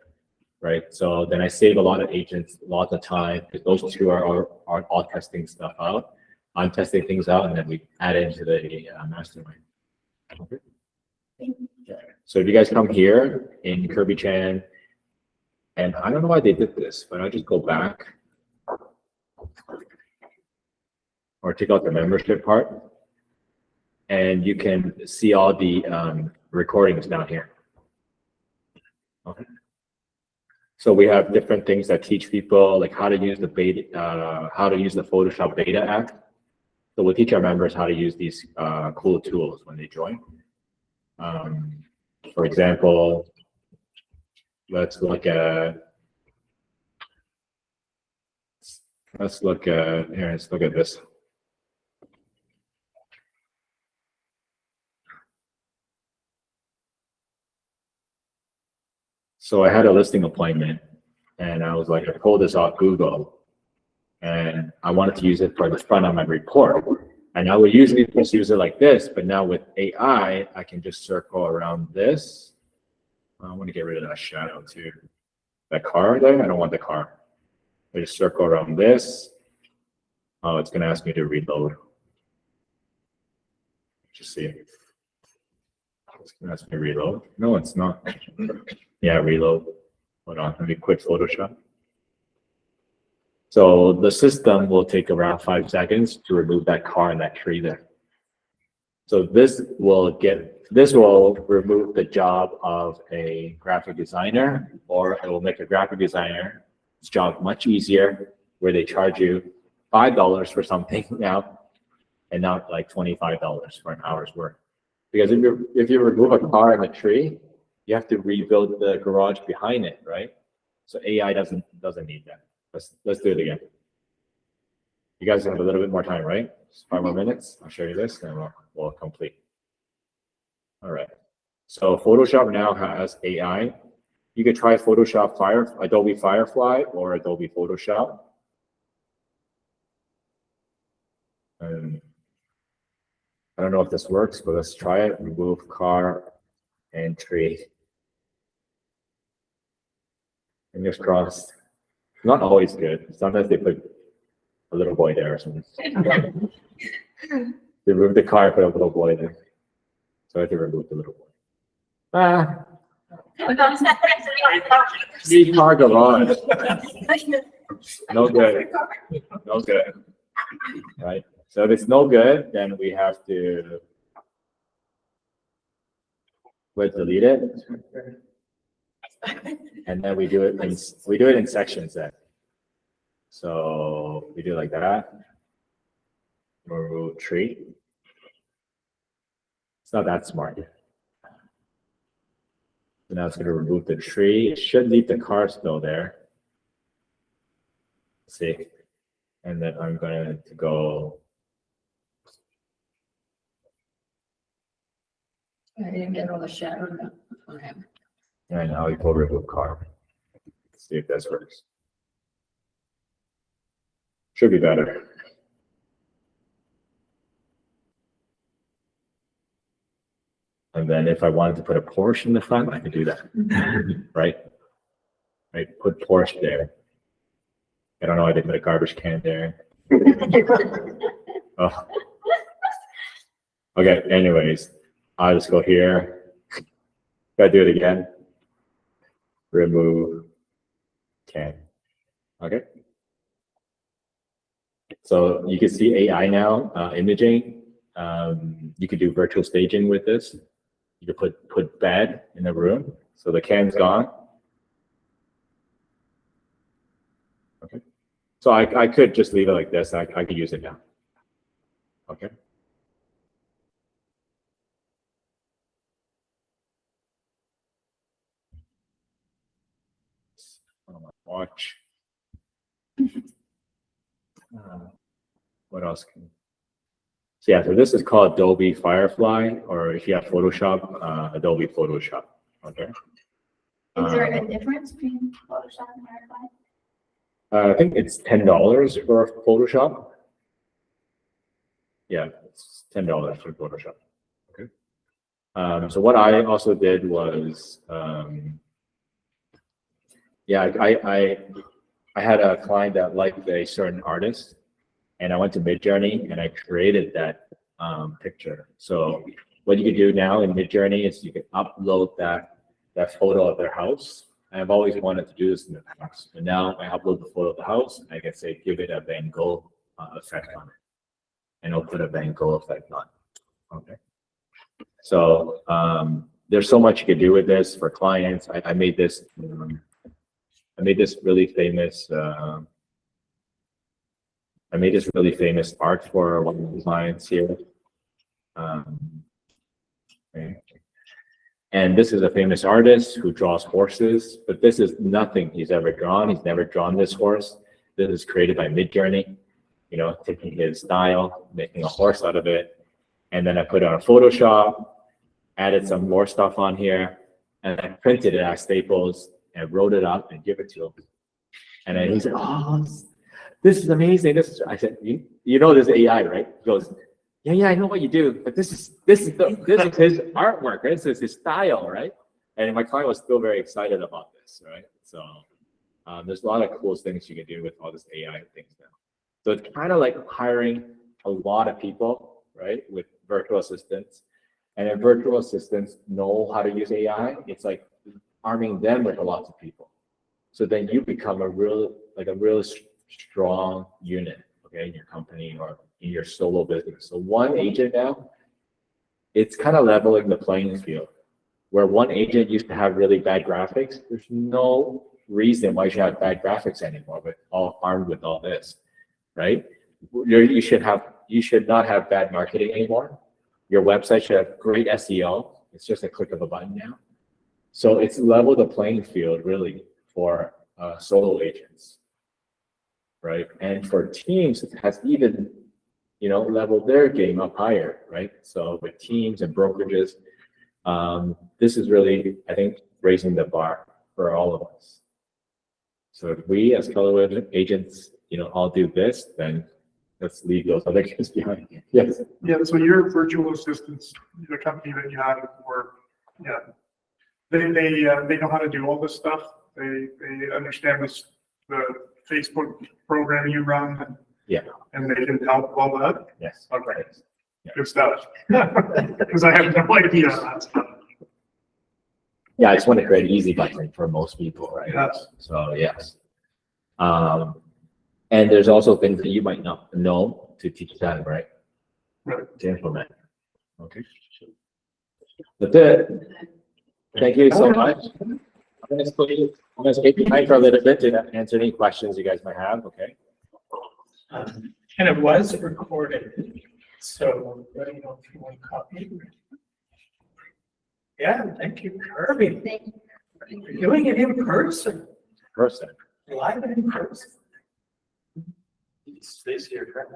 right? So then I save a lot of agents lots of time because those two are all testing stuff out. I'm testing things out, and then we add it into the mastermind. Okay. So if you guys come here in Kirby Chan, and I don't know why they did this, but I'll just go back or take out the membership part, and you can see all the recordings down here. Okay. So we have different things that teach people like how to use the Photoshop beta app. So we'll teach our members how to use these cool tools when they join. For example, let's look at this. So I had a listing appointment and I was like, I pulled this off Google and I wanted to use it for the front of my report. And I would usually just use it like this, but now with AI, I can just circle around this. I want to get rid of that shadow too. That car there, I don't want the car. I just circle around this. Oh, it's gonna ask me to reload. Just see. It's gonna ask me to reload. No, it's not. Yeah, reload. Hold on, let me quit Photoshop. So the system will take around 5 seconds to remove that car and that tree there. So this will remove the job of a graphic designer, or it will make a graphic designer's job much easier, where they charge you $5 for something now, and not like $25 for an hour's work. Because if you remove a car and a tree, you have to rebuild the garage behind it, right? So AI doesn't need that. Let's do it again. You guys have a little bit more time, right? Just 5 more minutes. I'll show you this, and we'll complete. All right. So Photoshop now has AI. You could try Photoshop Adobe Firefly or Adobe Photoshop. I don't know if this works, but let's try it. Remove car and tree. Fingers crossed. Not always good. Sometimes they put a little boy there or something. They remove the car, put a little boy there. So I have to remove the little boy. Need car garage. No good. No good. Right? So if it's no good, then we have to delete it. And then we do it in sections then. So we do like that. Remove tree. It's not that smart. So now it's going to remove the tree. It should leave the car still there. Let's see. And then I'm going to go. I didn't get all the shadow. And now we will remove car. Let's see if this works. Should be better. And then if I wanted to put a Porsche in the front, I could do that. Right? Right? Put Porsche there. I don't know why they put a garbage can there. Oh. Okay, anyways, I'll just go here. Gotta do it again. Remove can. Okay. So you can see AI now, imaging. You could do virtual staging with this. You could put bed in the room, so the can's gone. Okay. So I could just leave it like this. I could use it now. Okay. watch. What else can? So yeah, so this is called Adobe Firefly, or if you have Photoshop, Adobe Photoshop. Okay. Is there a difference between Photoshop and Firefly? I think it's $10 for Photoshop. Yeah, it's $10 for Photoshop. Okay. So what I also did was, yeah, I had a client that liked a certain artist, and I went to Midjourney and I created that picture. So what you can do now in Midjourney is you can upload that photo of their house. I've always wanted to do this in the past, but now I upload the photo of the house and I can say give it a Van Gogh effect on it, and I'll put a Van Gogh effect on it. Okay. So there's so much you can do with this for clients. I made this. I made this really famous. I made this really famous art for one of the clients here. Okay. And this is a famous artist who draws horses, but this is nothing he's ever drawn. He's never drawn this horse. This is created by Midjourney, you know, taking his style, making a horse out of it. And then I put it on Photoshop, added some more stuff on here, and I printed it at Staples and wrote it up and give it to him. And then he said, "Oh, this is amazing. This is," I said, you know, this is AI, right? He goes, yeah, I know what you do, but this is his artwork, right? This is his style, right? And my client was still very excited about this, right? So there's a lot of cool things you can do with all this AI things now. So it's kind of like hiring a lot of people, right, with virtual assistants. And then virtual assistants know how to use AI. It's like arming them with a lot of people. So then you become a real strong unit, okay, in your company or in your solo business. So one agent now, it's kind of leveling the playing field. Where one agent used to have really bad graphics, there's no reason why you should have bad graphics anymore, but all armed with all this, right? You should not have bad marketing anymore. Your website should have great SEO. It's just a click of a button now. So it's leveled the playing field really for solo agents, right? And for teams, it has even, you know, leveled their game up higher, right? So with teams and brokerages, this is really, I think, raising the bar for all of us. So if we as KWEx agents, you know, all do this, then let's leave those other guys behind. Yes. Yeah, so your virtual assistants, the company that you had before, yeah, they know how to do all this stuff. They understand this, the Facebook program you run. Yeah. And they can help with all that. Yes. Okay. Yeah. Good stuff. Because I have no idea on that stuff. Yeah, I just want to create an easy button for most people, right? Yes. So yes. And there's also things that you might not know to teach them, right? Right. To implement. Okay. That's it. Thank you so much. I'm gonna take your time for a little bit to answer any questions you guys might have, okay? And it was recorded, so I don't know if you want to copy. Yeah, thank you, Kirby. You're doing it in person, Person. live in person. Stacy, your friend.